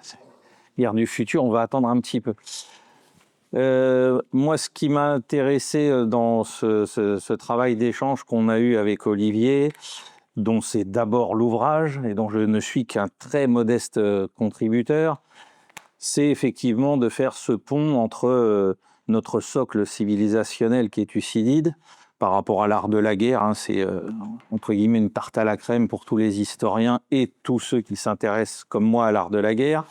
Guerres du futur, on va attendre un petit peu. Moi, ce qui m'a intéressé dans ce travail d'échange qu'on a eu avec Olivier, dont c'est d'abord l'ouvrage et dont je ne suis qu'un très modeste contributeur, c'est effectivement de faire ce pont entre notre socle civilisationnel qui est Thucydide par rapport à l'art de la guerre. Hein, c'est entre guillemets une tarte à la crème pour tous les historiens et tous ceux qui s'intéressent comme moi à l'art de la guerre.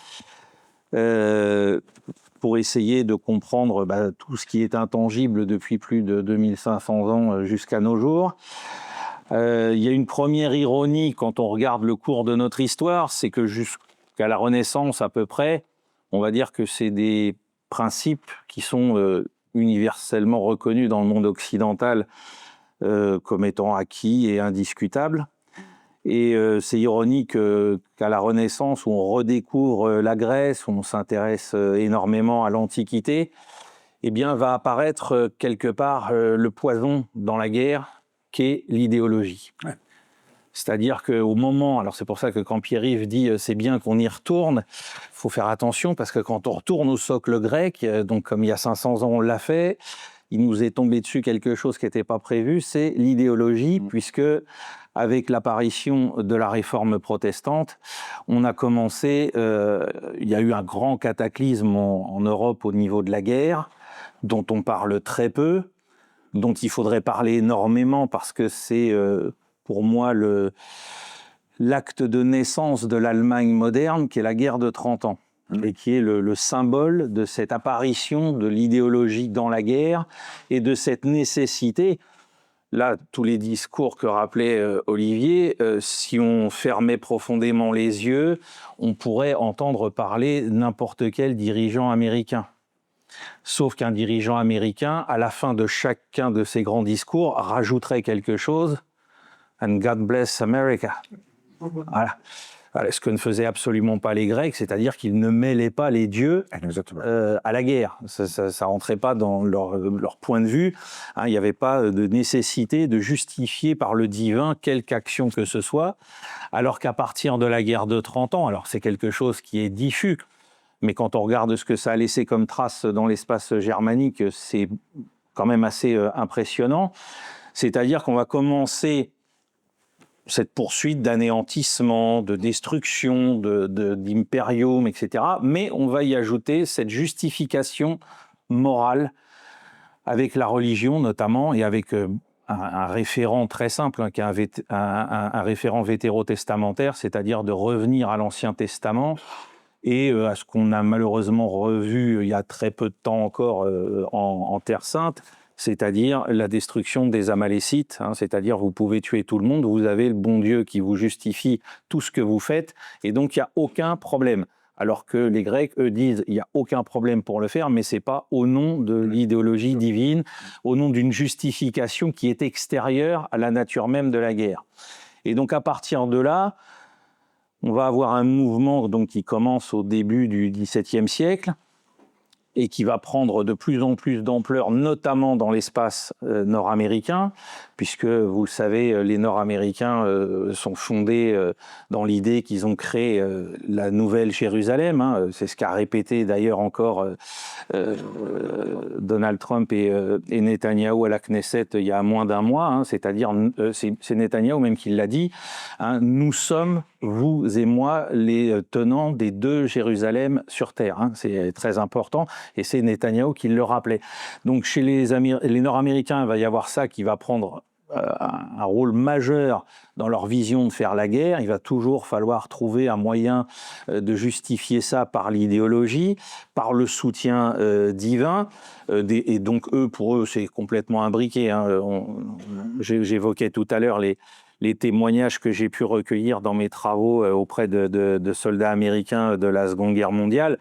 Pour essayer de comprendre tout ce qui est intangible depuis plus de 2500 ans jusqu'à nos jours. Il y a une première ironie quand on regarde le cours de notre histoire, c'est que jusqu'à la Renaissance à peu près, on va dire que c'est des principes qui sont universellement reconnus dans le monde occidental comme étant acquis et indiscutables. Et c'est ironique qu'à la Renaissance, où on redécouvre la Grèce, où on s'intéresse énormément à l'Antiquité, eh bien, va apparaître quelque part le poison dans la guerre, qui est l'idéologie. Ouais. C'est-à-dire qu'au moment, alors c'est pour ça que quand Pierre-Yves dit c'est bien qu'on y retourne, il faut faire attention, parce que quand on retourne au socle grec, donc comme il y a 500 ans on l'a fait, il nous est tombé dessus quelque chose qui n'était pas prévu, c'est l'idéologie, puisque avec l'apparition de la réforme protestante, on a commencé, il y a eu un grand cataclysme en Europe au niveau de la guerre, dont on parle très peu, dont il faudrait parler énormément parce que c'est pour moi l'acte de naissance de l'Allemagne moderne, qui est la guerre de 30 ans. Et qui est le symbole de cette apparition de l'idéologie dans la guerre et de cette nécessité. Là, tous les discours que rappelait Olivier, si on fermait profondément les yeux, on pourrait entendre parler n'importe quel dirigeant américain. Sauf qu'un dirigeant américain, à la fin de chacun de ses grands discours, rajouterait quelque chose « And God bless America ». Voilà. Ce que ne faisaient absolument pas les Grecs, c'est-à-dire qu'ils ne mêlaient pas les dieux à la guerre. Ça rentrait pas dans leur point de vue. Hein, il n'y avait pas de nécessité de justifier par le divin quelque action que ce soit, alors qu'à partir de la guerre de 30 ans, alors c'est quelque chose qui est diffus, mais quand on regarde ce que ça a laissé comme trace dans l'espace germanique, c'est quand même assez impressionnant. C'est-à-dire qu'on va commencer cette poursuite d'anéantissement, de destruction, d'impérium, etc. Mais on va y ajouter cette justification morale avec la religion notamment et avec un référent très simple, hein, qui est un référent vétérotestamentaire, c'est-à-dire de revenir à l'Ancien Testament et à ce qu'on a malheureusement revu il y a très peu de temps encore en Terre Sainte, c'est-à-dire la destruction des Amalécites, hein, c'est-à-dire vous pouvez tuer tout le monde, vous avez le bon Dieu qui vous justifie tout ce que vous faites, et donc il n'y a aucun problème. Alors que les Grecs, eux, disent il n'y a aucun problème pour le faire, mais ce n'est pas au nom de l'idéologie divine, au nom d'une justification qui est extérieure à la nature même de la guerre. Et donc à partir de là, on va avoir un mouvement donc, qui commence au début du XVIIe siècle, et qui va prendre de plus en plus d'ampleur, notamment dans l'espace nord-américain, puisque, vous le savez, les Nord-Américains sont fondés dans l'idée qu'ils ont créé la nouvelle Jérusalem. Hein. C'est ce qu'a répété d'ailleurs encore Donald Trump et Netanyahou à la Knesset il y a moins d'un mois. Hein. C'est-à-dire, c'est Netanyahou même qui l'a dit, hein, nous sommes, vous et moi, les tenants des deux Jérusalem sur terre. Hein. C'est très important. Et c'est Netanyahou qui le rappelait. Donc chez les Nord-Américains, il va y avoir ça qui va prendre un rôle majeur dans leur vision de faire la guerre. Il va toujours falloir trouver un moyen de justifier ça par l'idéologie, par le soutien divin. Et donc pour eux, c'est complètement imbriqué. Hein. J'évoquais tout à l'heure les témoignages que j'ai pu recueillir dans mes travaux auprès de soldats américains de la Seconde Guerre mondiale.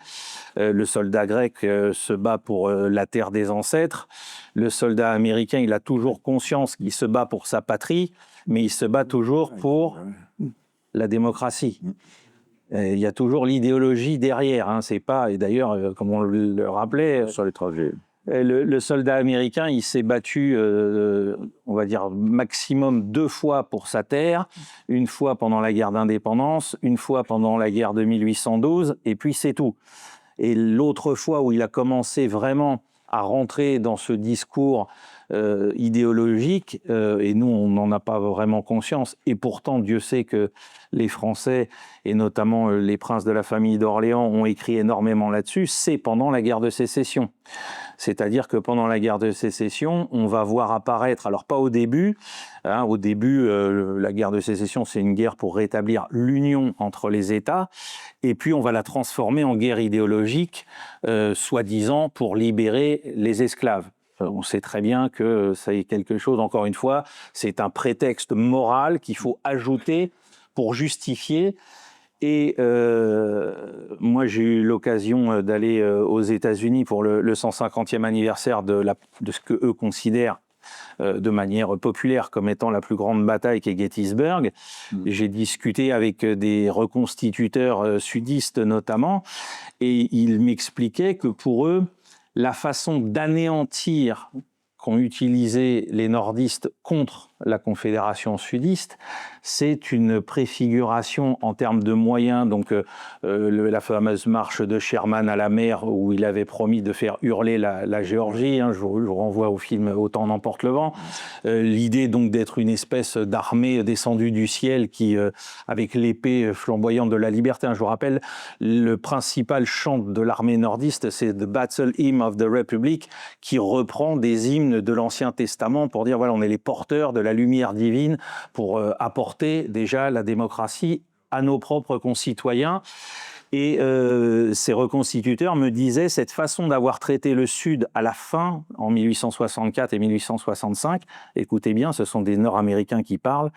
Le soldat grec se bat pour la terre des ancêtres. Le soldat américain, il a toujours conscience qu'il se bat pour sa patrie, mais il se bat toujours pour la démocratie. Il y a toujours l'idéologie derrière. Hein. C'est pas, et d'ailleurs, comme on le rappelait, sur les trajets. Le soldat américain, il s'est battu, on va dire, maximum 2 fois pour sa terre, une fois pendant la guerre d'indépendance, une fois pendant la guerre de 1812, et puis c'est tout. Et l'autre fois où il a commencé vraiment à rentrer dans ce discours idéologique, et nous, on n'en a pas vraiment conscience, et pourtant, Dieu sait que les Français, et notamment les princes de la famille d'Orléans, ont écrit énormément là-dessus, c'est pendant la guerre de Sécession. C'est-à-dire que pendant la guerre de Sécession, on va voir apparaître, alors pas au début, hein, au début, la guerre de Sécession, c'est une guerre pour rétablir l'union entre les États, et puis on va la transformer en guerre idéologique, soi-disant pour libérer les esclaves. On sait très bien que ça est quelque chose, encore une fois, c'est un prétexte moral qu'il faut ajouter pour justifier. Et moi, j'ai eu l'occasion d'aller aux États-Unis pour le 150e anniversaire de ce que eux considèrent de manière populaire comme étant la plus grande bataille qu'est Gettysburg. J'ai discuté avec des reconstituteurs sudistes notamment, et ils m'expliquaient que pour eux, la façon d'anéantir qu'ont utilisé les nordistes contre la Confédération sudiste, c'est une préfiguration en termes de moyens, donc la fameuse marche de Sherman à la mer où il avait promis de faire hurler la Géorgie, hein, je vous renvoie au film Autant n'emporte le vent, l'idée donc d'être une espèce d'armée descendue du ciel qui, avec l'épée flamboyante de la liberté, hein, je vous rappelle, le principal chant de l'armée nordiste, c'est The Battle Hymn of the Republic, qui reprend des hymnes de l'Ancien Testament pour dire, voilà, on est les porteurs de la lumière divine pour apporter déjà la démocratie à nos propres concitoyens. Et ces reconstituteurs me disaient cette façon d'avoir traité le Sud à la fin, en 1864 et 1865, écoutez bien, ce sont des Nord-Américains qui parlent,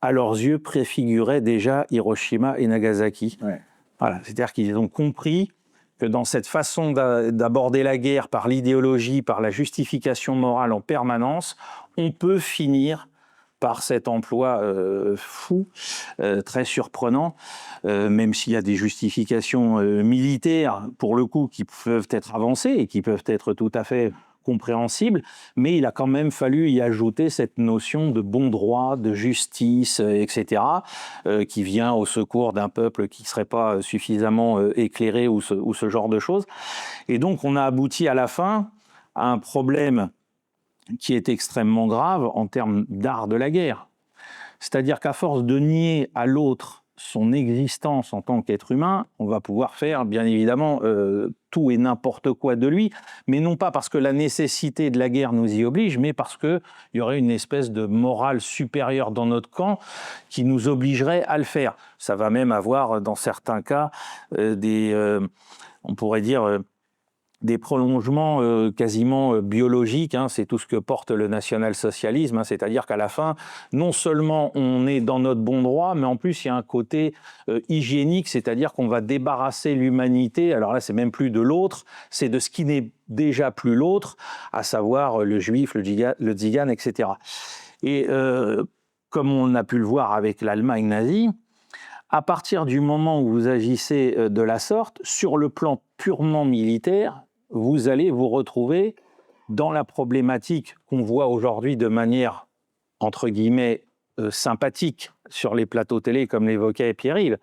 à leurs yeux préfigurait déjà Hiroshima et Nagasaki. Ouais. Voilà, c'est-à-dire qu'ils ont compris que dans cette façon d'aborder la guerre par l'idéologie, par la justification morale en permanence, on peut finir par cet emploi fou, très surprenant, même s'il y a des justifications militaires, pour le coup, qui peuvent être avancées et qui peuvent être tout à fait compréhensibles, mais il a quand même fallu y ajouter cette notion de bon droit, de justice, etc., qui vient au secours d'un peuple qui ne serait pas suffisamment éclairé ou ce genre de choses. Et donc, on a abouti à la fin à un problème qui est extrêmement grave en termes d'art de la guerre. C'est-à-dire qu'à force de nier à l'autre son existence en tant qu'être humain, on va pouvoir faire, bien évidemment, tout et n'importe quoi de lui, mais non pas parce que la nécessité de la guerre nous y oblige, mais parce qu'il y aurait une espèce de morale supérieure dans notre camp qui nous obligerait à le faire. Ça va même avoir, dans certains cas, on pourrait dire, des prolongements quasiment biologiques, hein, c'est tout ce que porte le national-socialisme, hein, c'est-à-dire qu'à la fin, non seulement on est dans notre bon droit, mais en plus il y a un côté hygiénique, c'est-à-dire qu'on va débarrasser l'humanité, alors là c'est même plus de l'autre, c'est de ce qui n'est déjà plus l'autre, à savoir le juif, le tzigane, etc. Et comme on a pu le voir avec l'Allemagne nazie, à partir du moment où vous agissez de la sorte, sur le plan purement militaire, vous allez vous retrouver dans la problématique qu'on voit aujourd'hui de manière, entre guillemets, sympathique sur les plateaux télé, comme l'évoquait Pierre-Yves.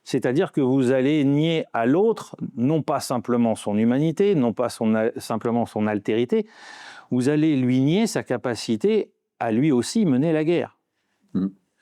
C'est-à-dire que vous allez nier à l'autre, non pas simplement son humanité, non pas simplement son altérité, vous allez lui nier sa capacité à lui aussi mener la guerre.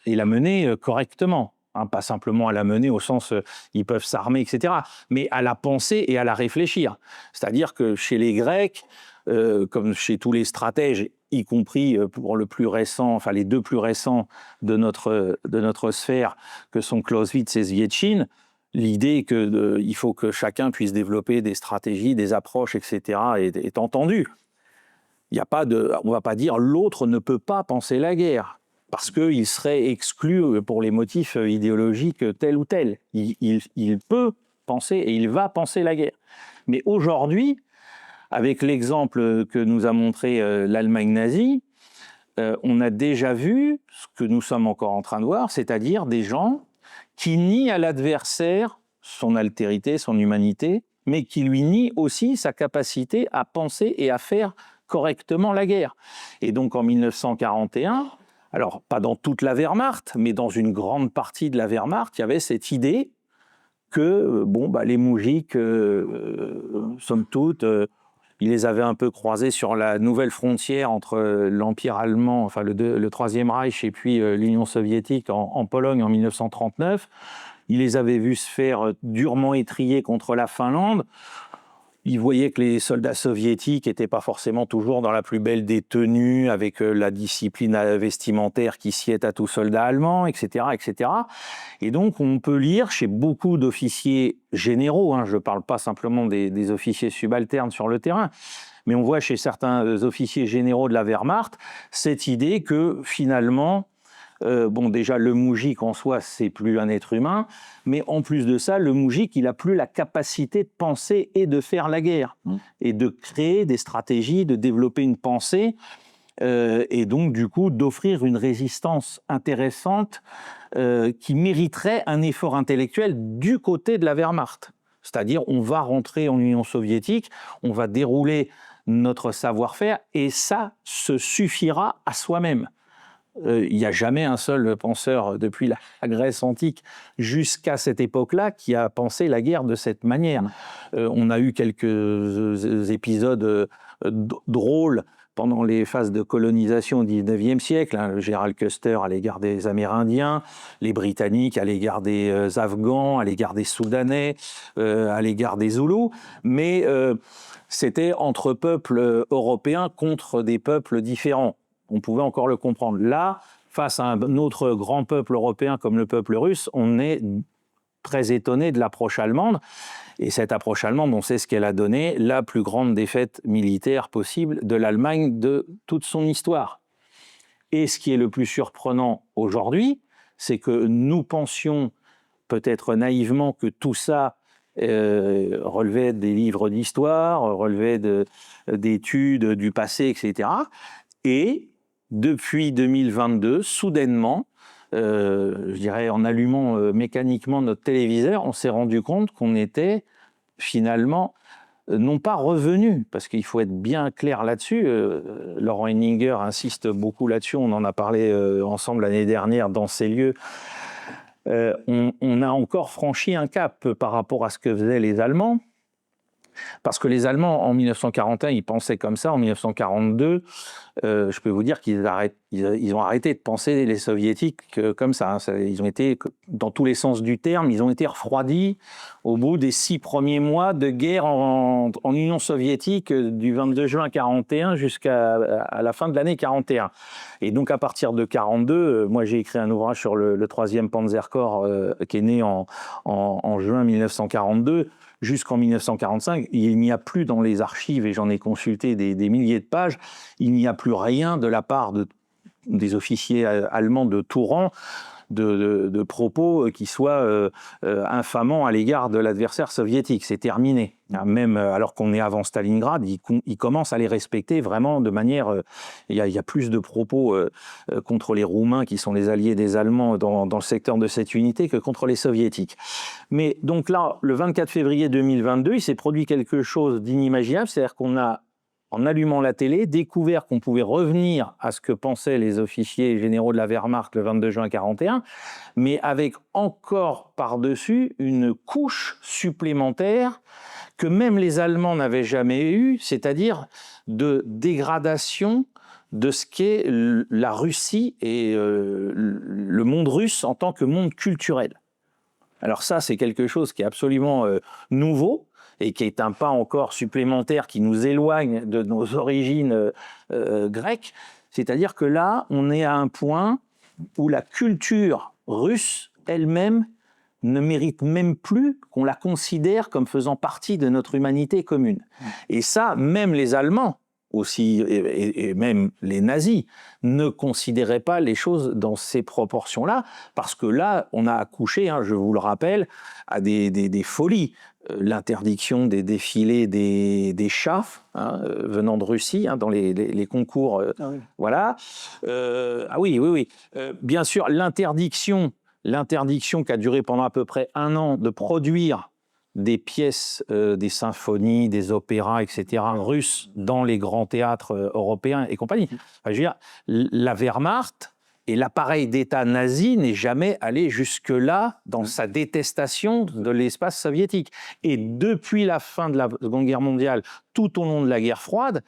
Et la mener correctement. Hein, pas simplement à la mener au sens ils peuvent s'armer, etc., mais à la penser et à la réfléchir. C'est-à-dire que chez les Grecs, comme chez tous les stratèges, y compris pour le plus récent, enfin les deux plus récents de notre sphère, que sont Clausewitz et Zvietchine, l'idée qu'il faut que chacun puisse développer des stratégies, des approches, etc., est entendue. On ne va pas dire l'autre ne peut pas penser la guerre, parce qu'il serait exclu pour les motifs idéologiques tels ou tels. Il peut penser et il va penser la guerre. Mais aujourd'hui, avec l'exemple que nous a montré l'Allemagne nazie, on a déjà vu ce que nous sommes encore en train de voir, c'est-à-dire des gens qui nient à l'adversaire son altérité, son humanité, mais qui lui nient aussi sa capacité à penser et à faire correctement la guerre. Et donc en 1941, alors pas dans toute la Wehrmacht, mais dans une grande partie de la Wehrmacht, il y avait cette idée que les moujiks, somme toute, ils les avaient un peu croisés sur la nouvelle frontière entre l'Empire allemand, enfin le Troisième Reich et puis l'Union soviétique en Pologne en 1939. Ils les avaient vus se faire durement étriller contre la Finlande. Ils voyaient que les soldats soviétiques n'étaient pas forcément toujours dans la plus belle des tenues, avec la discipline vestimentaire qui sied à tout soldat allemand, etc., etc. Et donc, on peut lire chez beaucoup d'officiers généraux, hein, je ne parle pas simplement des officiers subalternes sur le terrain, mais on voit chez certains officiers généraux de la Wehrmacht cette idée que finalement, déjà, le moujik en soi, c'est plus un être humain, mais en plus de ça, le moujik, il n'a plus la capacité de penser et de faire la guerre, et de créer des stratégies, de développer une pensée, et donc, du coup, d'offrir une résistance intéressante qui mériterait un effort intellectuel du côté de la Wehrmacht. C'est-à-dire, on va rentrer en Union soviétique, on va dérouler notre savoir-faire, et ça se suffira à soi-même. Il n'y a jamais un seul penseur depuis la Grèce antique jusqu'à cette époque-là qui a pensé la guerre de cette manière. On a eu quelques épisodes drôles pendant les phases de colonisation au XIXe siècle, hein, le général Custer à l'égard des Amérindiens, les Britanniques à l'égard des Afghans, à l'égard des Soudanais, à l'égard des Zoulous, mais c'était entre peuples européens contre des peuples différents. On pouvait encore le comprendre. Là, face à un autre grand peuple européen comme le peuple russe, on est très étonné de l'approche allemande. Et cette approche allemande, on sait ce qu'elle a donné, la plus grande défaite militaire possible de l'Allemagne de toute son histoire. Et ce qui est le plus surprenant aujourd'hui, c'est que nous pensions peut-être naïvement que tout ça relevait des livres d'histoire, relevait d'études du passé, etc. Et depuis 2022, soudainement, je dirais en allumant mécaniquement notre téléviseur, on s'est rendu compte qu'on était finalement non pas revenu, parce qu'il faut être bien clair là-dessus. Laurent Henninger insiste beaucoup là-dessus, on en a parlé ensemble l'année dernière dans ces lieux. On a encore franchi un cap par rapport à ce que faisaient les Allemands. Parce que les Allemands, en 1941, ils pensaient comme ça. En 1942, je peux vous dire qu'ils ont arrêté de penser les Soviétiques comme ça. Ils ont été, dans tous les sens du terme, ils ont été refroidis au bout des 6 premiers mois de guerre en Union soviétique du 22 juin 1941 jusqu'à la fin de l'année 1941. Et donc, à partir de 1942, moi, j'ai écrit un ouvrage sur le 3e Panzerkorps qui est né en juin 1942. Jusqu'en 1945, il n'y a plus dans les archives, et j'en ai consulté des milliers de pages, il n'y a plus rien de la part des officiers allemands de tout rang, de propos qui soient infamants à l'égard de l'adversaire soviétique. C'est terminé. Même alors qu'on est avant Stalingrad, ils commencent à les respecter vraiment de manière... Il y a plus de propos contre les Roumains, qui sont les alliés des Allemands dans le secteur de cette unité, que contre les Soviétiques. Mais donc là, le 24 février 2022, il s'est produit quelque chose d'inimaginable, c'est-à-dire qu'on a, en allumant la télé, découvert qu'on pouvait revenir à ce que pensaient les officiers généraux de la Wehrmacht le 22 juin 1941, mais avec encore par-dessus une couche supplémentaire que même les Allemands n'avaient jamais eue, c'est-à-dire de dégradation de ce qu'est la Russie et le monde russe en tant que monde culturel. Alors ça, c'est quelque chose qui est absolument nouveau, et qui est un pas encore supplémentaire qui nous éloigne de nos origines grecques. C'est-à-dire que là, on est à un point où la culture russe elle-même ne mérite même plus qu'on la considère comme faisant partie de notre humanité commune. Et ça, même les Allemands aussi, et même les nazis, ne considéraient pas les choses dans ces proportions-là, parce que là, on a accouché, je vous le rappelle, à des folies. L'interdiction des défilés des chats venant de Russie dans les concours. Oui. Voilà. Ah oui. Bien sûr, l'interdiction qui a duré pendant à peu près 1 an de produire des pièces, des symphonies, des opéras, etc., russes dans les grands théâtres européens et compagnie. Enfin, je veux dire, la Wehrmacht et l'appareil d'État nazi n'est jamais allé jusque-là dans sa détestation de l'espace soviétique. Et depuis la fin de la Seconde Guerre mondiale, tout au long de la guerre froide,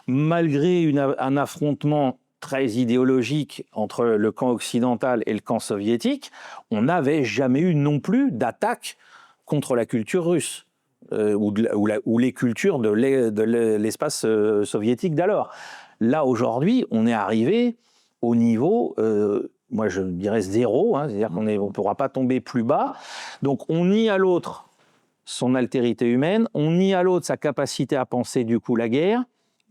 malgré un affrontement très idéologique entre le camp occidental et le camp soviétique, on n'avait jamais eu non plus d'attaque contre la culture russe. Ou les cultures de l'espace soviétique d'alors. Là, aujourd'hui, on est arrivé au niveau, moi je dirais 0, c'est-à-dire qu'on ne pourra pas tomber plus bas. Donc on nie à l'autre son altérité humaine, on nie à l'autre sa capacité à penser du coup la guerre,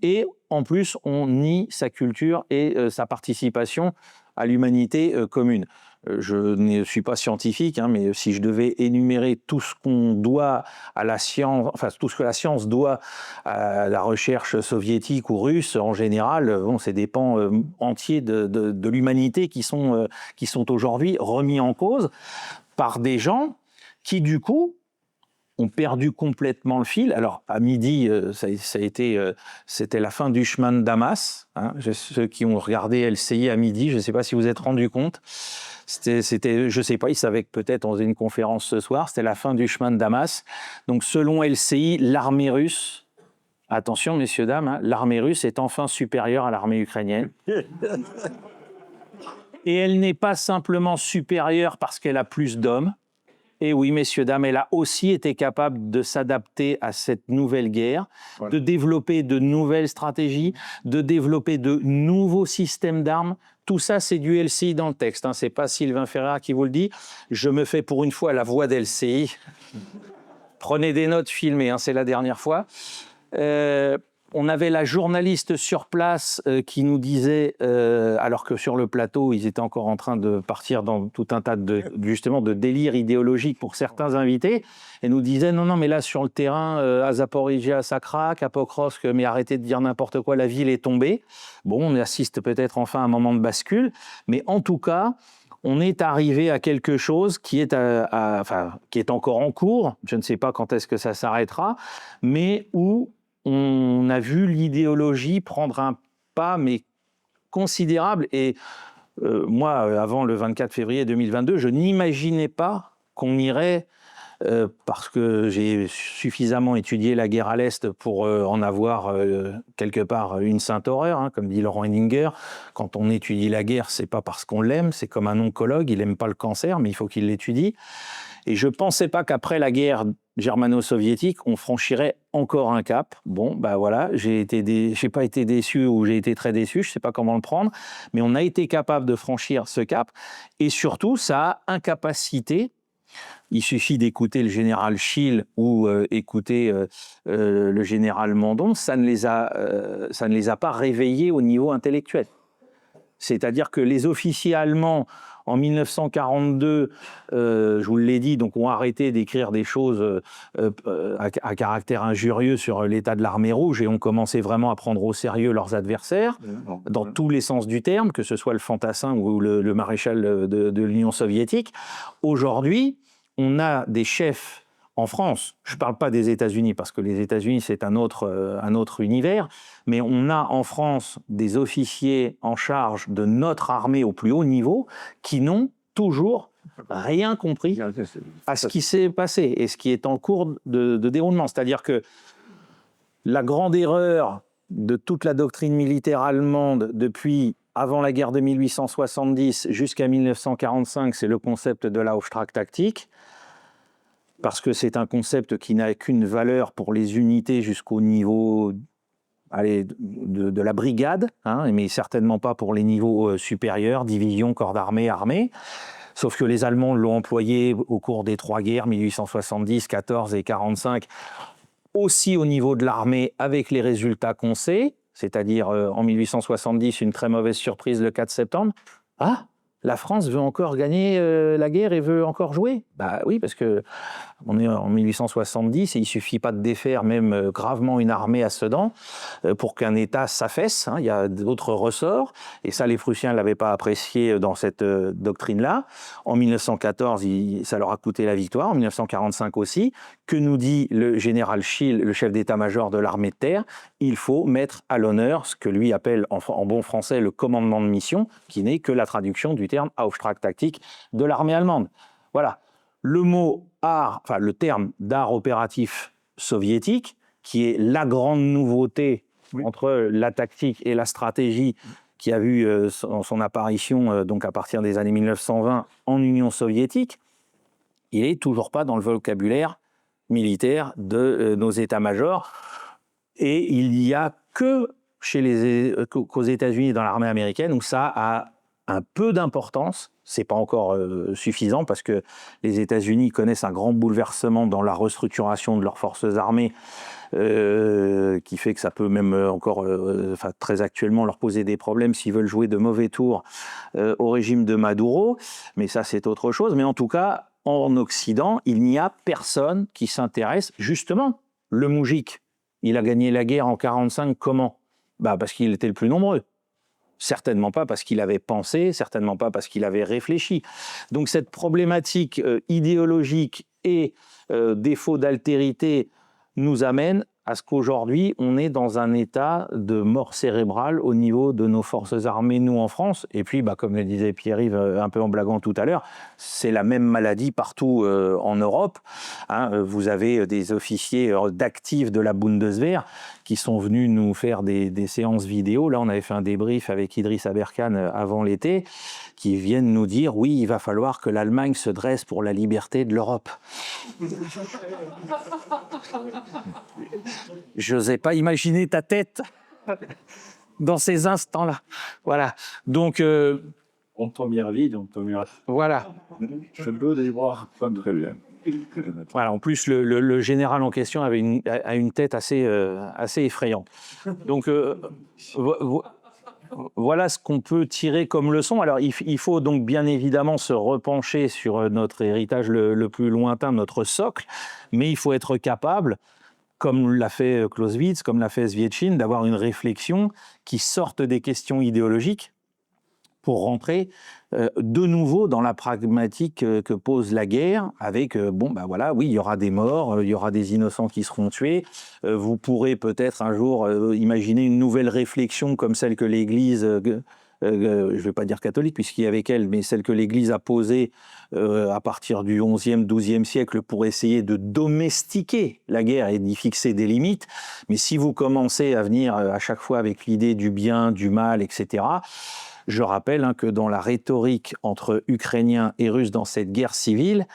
et en plus on nie sa culture et sa participation à l'humanité commune. Je ne suis pas scientifique, mais si je devais énumérer tout ce qu'on doit à la science, enfin tout ce que la science doit à la recherche soviétique ou russe, en général, c'est des pans entiers de l'humanité qui sont aujourd'hui remis en cause par des gens qui, du coup, ont perdu complètement le fil. Alors, à midi, c'était la fin du chemin de Damas. Ceux qui ont regardé LCI à midi, je ne sais pas si vous vous êtes rendu compte. C'était, je ne sais pas, ils savaient que peut-être on faisait une conférence ce soir. C'était la fin du chemin de Damas. Donc, selon LCI, l'armée russe, attention, messieurs, dames, l'armée russe est enfin supérieure à l'armée ukrainienne. Et elle n'est pas simplement supérieure parce qu'elle a plus d'hommes. Et oui, messieurs, dames, elle a aussi été capable de s'adapter à cette nouvelle guerre, voilà, de développer de nouvelles stratégies, de développer de nouveaux systèmes d'armes. Tout ça, c'est du LCI dans le texte. C'est pas Sylvain Ferreira qui vous le dit. Je me fais pour une fois la voix d'LCI. Prenez des notes, filmez, c'est la dernière fois. On avait la journaliste sur place qui nous disait, alors que sur le plateau, ils étaient encore en train de partir dans tout un tas de délires idéologiques pour certains invités, et nous disait non, mais là sur le terrain, à Zaporizhia, ça craque, à Pokrovsk, mais arrêtez de dire n'importe quoi, la ville est tombée. Bon, on assiste peut-être enfin à un moment de bascule, mais en tout cas, on est arrivé à quelque chose qui est encore en cours. Je ne sais pas quand est-ce que ça s'arrêtera, mais où on a vu l'idéologie prendre un pas, mais considérable. Et moi, avant le 24 février 2022, je n'imaginais pas qu'on irait parce que j'ai suffisamment étudié la guerre à l'Est pour en avoir quelque part une sainte horreur, hein, comme dit Laurent Henninger. Quand on étudie la guerre, c'est pas parce qu'on l'aime, c'est comme un oncologue, il n'aime pas le cancer, mais il faut qu'il l'étudie. Et je ne pensais pas qu'après la guerre germano-soviétique, on franchirait encore un cap. Bon, ben voilà, j'ai pas été déçu ou j'ai été très déçu, je ne sais pas comment le prendre, mais on a été capable de franchir ce cap. Et surtout, ça a incapacité. Il suffit d'écouter le général Schill ou écouter le général Mandon, ça ne les a pas réveillés au niveau intellectuel. C'est-à-dire que les officiers allemands, en 1942, je vous l'ai dit, donc ont arrêté d'écrire des choses à caractère injurieux sur l'état de l'armée rouge et ont commencé vraiment à prendre au sérieux leurs adversaires, dans tous les sens du terme, que ce soit le fantassin ou le maréchal de l'Union soviétique. Aujourd'hui, on a des chefs en France, je ne parle pas des États-Unis, parce que les États-Unis, c'est un autre univers, mais on a en France des officiers en charge de notre armée au plus haut niveau qui n'ont toujours rien compris à ce qui s'est passé et ce qui est en cours de déroulement. C'est-à-dire que la grande erreur de toute la doctrine militaire allemande depuis avant la guerre de 1870 jusqu'à 1945, c'est le concept de la Auftragtaktik, parce que c'est un concept qui n'a qu'une valeur pour les unités jusqu'au niveau de la brigade, hein, mais certainement pas pour les niveaux supérieurs, division, corps d'armée, armée. Sauf que les Allemands l'ont employé au cours des trois guerres, 1870, 14 et 45, aussi au niveau de l'armée, avec les résultats qu'on sait, c'est-à-dire en 1870, une très mauvaise surprise le 4 septembre. Ah, la France veut encore gagner la guerre et veut encore jouer? Bah oui, parce que on est en 1870 et il suffit pas de défaire même gravement une armée à Sedan pour qu'un État s'affaisse. Hein. Il y a d'autres ressorts et ça, les Prussiens ne l'avaient pas apprécié dans cette doctrine-là. En 1914, ça leur a coûté la victoire. En 1945 aussi. Que nous dit le général Schill, le chef d'état-major de l'armée de terre? Il faut mettre à l'honneur ce que lui appelle en bon français le commandement de mission, qui n'est que la traduction du terme Auftragtaktik de l'armée allemande. Voilà. Le mot art, enfin le terme d'art opératif soviétique, qui est la grande nouveauté entre la tactique et la stratégie, qui a vu son apparition donc à partir des années 1920 en Union soviétique, il n'est toujours pas dans le vocabulaire militaire de nos états-majors. Et il n'y a que qu'aux États-Unis, dans l'armée américaine, où ça a un peu d'importance. C'est pas encore suffisant parce que les États-Unis connaissent un grand bouleversement dans la restructuration de leurs forces armées qui fait que ça peut même encore, très actuellement, leur poser des problèmes s'ils veulent jouer de mauvais tours au régime de Maduro. Mais ça, c'est autre chose. Mais en tout cas, en Occident, il n'y a personne qui s'intéresse. Justement, le moujik, il a gagné la guerre en 1945, comment? Parce qu'il était le plus nombreux. Certainement pas parce qu'il avait pensé, certainement pas parce qu'il avait réfléchi. Donc cette problématique idéologique et défaut d'altérité nous amène à ce qu'aujourd'hui, on est dans un état de mort cérébrale au niveau de nos forces armées, nous en France. Et puis, comme le disait Pierre-Yves un peu en blaguant tout à l'heure, c'est la même maladie partout en Europe. Hein, vous avez des officiers d'actifs de la Bundeswehr qui sont venus nous faire des séances vidéo. Là, on avait fait un débrief avec Idriss Aberkan avant l'été, qui viennent nous dire, oui, il va falloir que l'Allemagne se dresse pour la liberté de l'Europe. Je n'osais pas imaginer ta tête dans ces instants-là. Voilà. Donc, On première vie, donc première. Voilà. Je peux les voir pas très bien. Voilà. En plus, le général en question avait une tête assez effrayante. Donc, voilà ce qu'on peut tirer comme leçon. Alors, il faut donc bien évidemment se repencher sur notre héritage le plus lointain, notre socle, mais il faut être capable, comme l'a fait Clausewitz, comme l'a fait Svietchine, d'avoir une réflexion qui sorte des questions idéologiques pour rentrer de nouveau dans la pragmatique que pose la guerre, avec, oui, il y aura des morts, il y aura des innocents qui seront tués, vous pourrez peut-être un jour imaginer une nouvelle réflexion comme celle que l'Église je ne vais pas dire catholique puisqu'il y avait qu'elle, mais celle que l'Église a posée à partir du XIe, XIIe siècle pour essayer de domestiquer la guerre et d'y fixer des limites. Mais si vous commencez à venir à chaque fois avec l'idée du bien, du mal, etc., je rappelle que dans la rhétorique entre Ukrainiens et Russes dans cette guerre civile,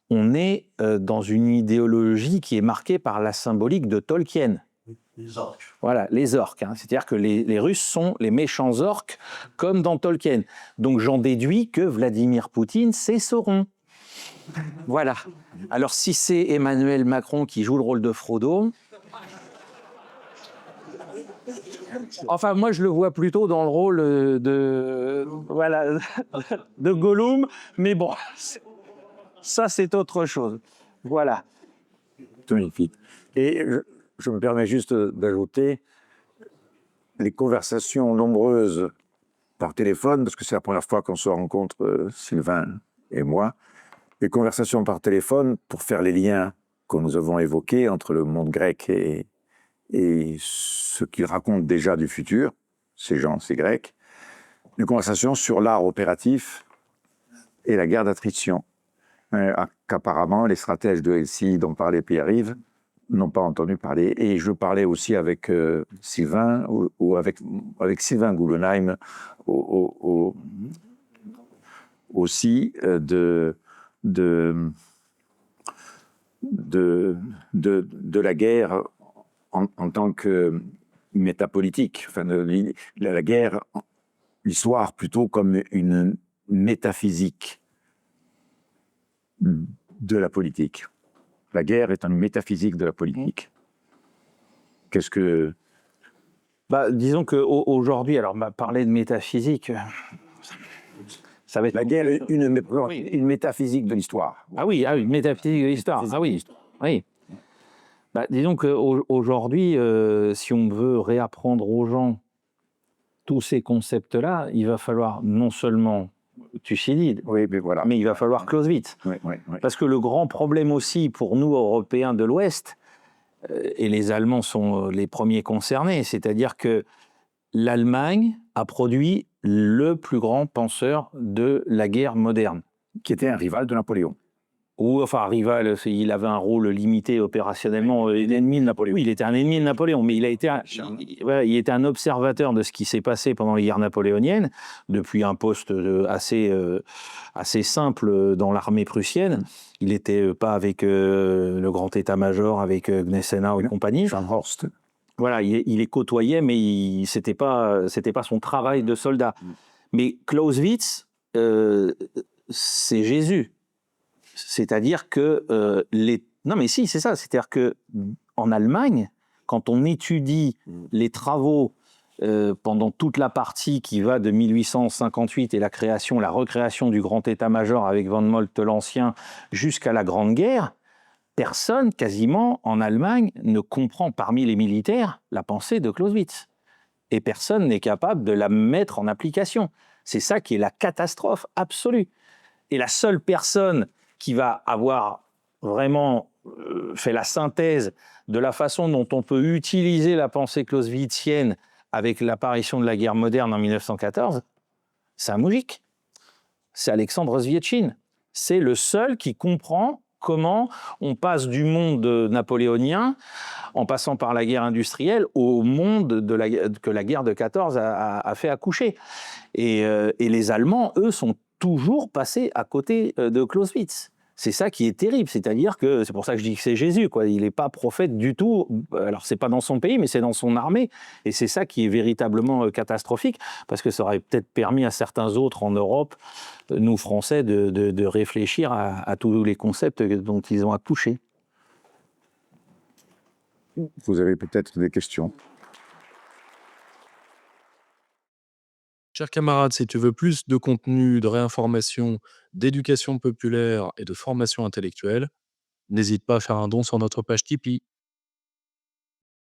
on est dans une idéologie qui est marquée par la symbolique de Tolkien. Les orques. Voilà, les orques. C'est-à-dire que les Russes sont les méchants orques, comme dans Tolkien. Donc j'en déduis que Vladimir Poutine, c'est Sauron. Voilà. Alors si c'est Emmanuel Macron qui joue le rôle de Frodo, enfin moi je le vois plutôt dans le rôle de Gollum, mais bon, ça c'est autre chose. Voilà. Magnifique. Et je me permets juste d'ajouter les conversations nombreuses par téléphone, parce que c'est la première fois qu'on se rencontre, Sylvain et moi, les conversations par téléphone pour faire les liens que nous avons évoqués entre le monde grec et ce qu'ils racontent déjà du futur, ces gens, ces Grecs, les conversations sur l'art opératif et la guerre d'attrition, qu'apparemment les stratèges de Helsinki dont parlait Pierre-Yves n'ont pas entendu parler. Et je parlais aussi avec Sylvain, ou avec Sylvain Goulenheim, aussi de la guerre en tant que métapolitique, enfin la guerre, l'histoire plutôt comme une métaphysique de la politique. La guerre est une métaphysique de la politique. Qu'est-ce que... Disons qu'aujourd'hui, alors parler de métaphysique, ça va être... La guerre est une métaphysique de l'histoire. Ah oui, une métaphysique de l'histoire. Ah oui, oui. Disons qu'aujourd'hui, si on veut réapprendre aux gens tous ces concepts-là, il va falloir non seulement Thucydide, oui, mais voilà. Mais il va falloir Clausewitz. Oui. Parce que le grand problème aussi pour nous, Européens de l'Ouest, et les Allemands sont les premiers concernés, c'est-à-dire que l'Allemagne a produit le plus grand penseur de la guerre moderne. Qui était un rival de Napoléon. Ou enfin, un rival, il avait un rôle limité opérationnellement. L'ennemi de Napoléon. Oui, il était un ennemi de Napoléon, mais il était un observateur de ce qui s'est passé pendant les guerres napoléoniennes, depuis un poste assez simple dans l'armée prussienne. Il n'était pas avec le grand état-major, avec Gneisenau et compagnie. Jean Horst. Voilà, il les côtoyait, mais c'était pas son travail de soldat. Mais Clausewitz, c'est Jésus. C'est-à-dire que non, mais si, c'est ça. C'est-à-dire que en Allemagne, quand on étudie les travaux pendant toute la partie qui va de 1858 et la recréation du grand état-major avec von Moltke l'Ancien jusqu'à la Grande Guerre, personne, quasiment, en Allemagne, ne comprend parmi les militaires la pensée de Clausewitz. Et personne n'est capable de la mettre en application. C'est ça qui est la catastrophe absolue. Et la seule personne qui va avoir vraiment fait la synthèse de la façon dont on peut utiliser la pensée clausewitzienne avec l'apparition de la guerre moderne en 1914, c'est un moujik. C'est Alexandre Zvietchine. C'est le seul qui comprend comment on passe du monde napoléonien, en passant par la guerre industrielle, au monde que la guerre de 14 a fait accoucher. Et les Allemands, eux, sont toujours passés à côté de Clausewitz. C'est ça qui est terrible, c'est-à-dire que, c'est pour ça que je dis que c'est Jésus, quoi. Il n'est pas prophète du tout, alors c'est pas dans son pays, mais c'est dans son armée, et c'est ça qui est véritablement catastrophique, parce que ça aurait peut-être permis à certains autres en Europe, nous Français, de réfléchir à tous les concepts dont ils ont accouché. Vous avez peut-être des questions? Chers camarades, si tu veux plus de contenu, de réinformation, d'éducation populaire et de formation intellectuelle, n'hésite pas à faire un don sur notre page Tipeee.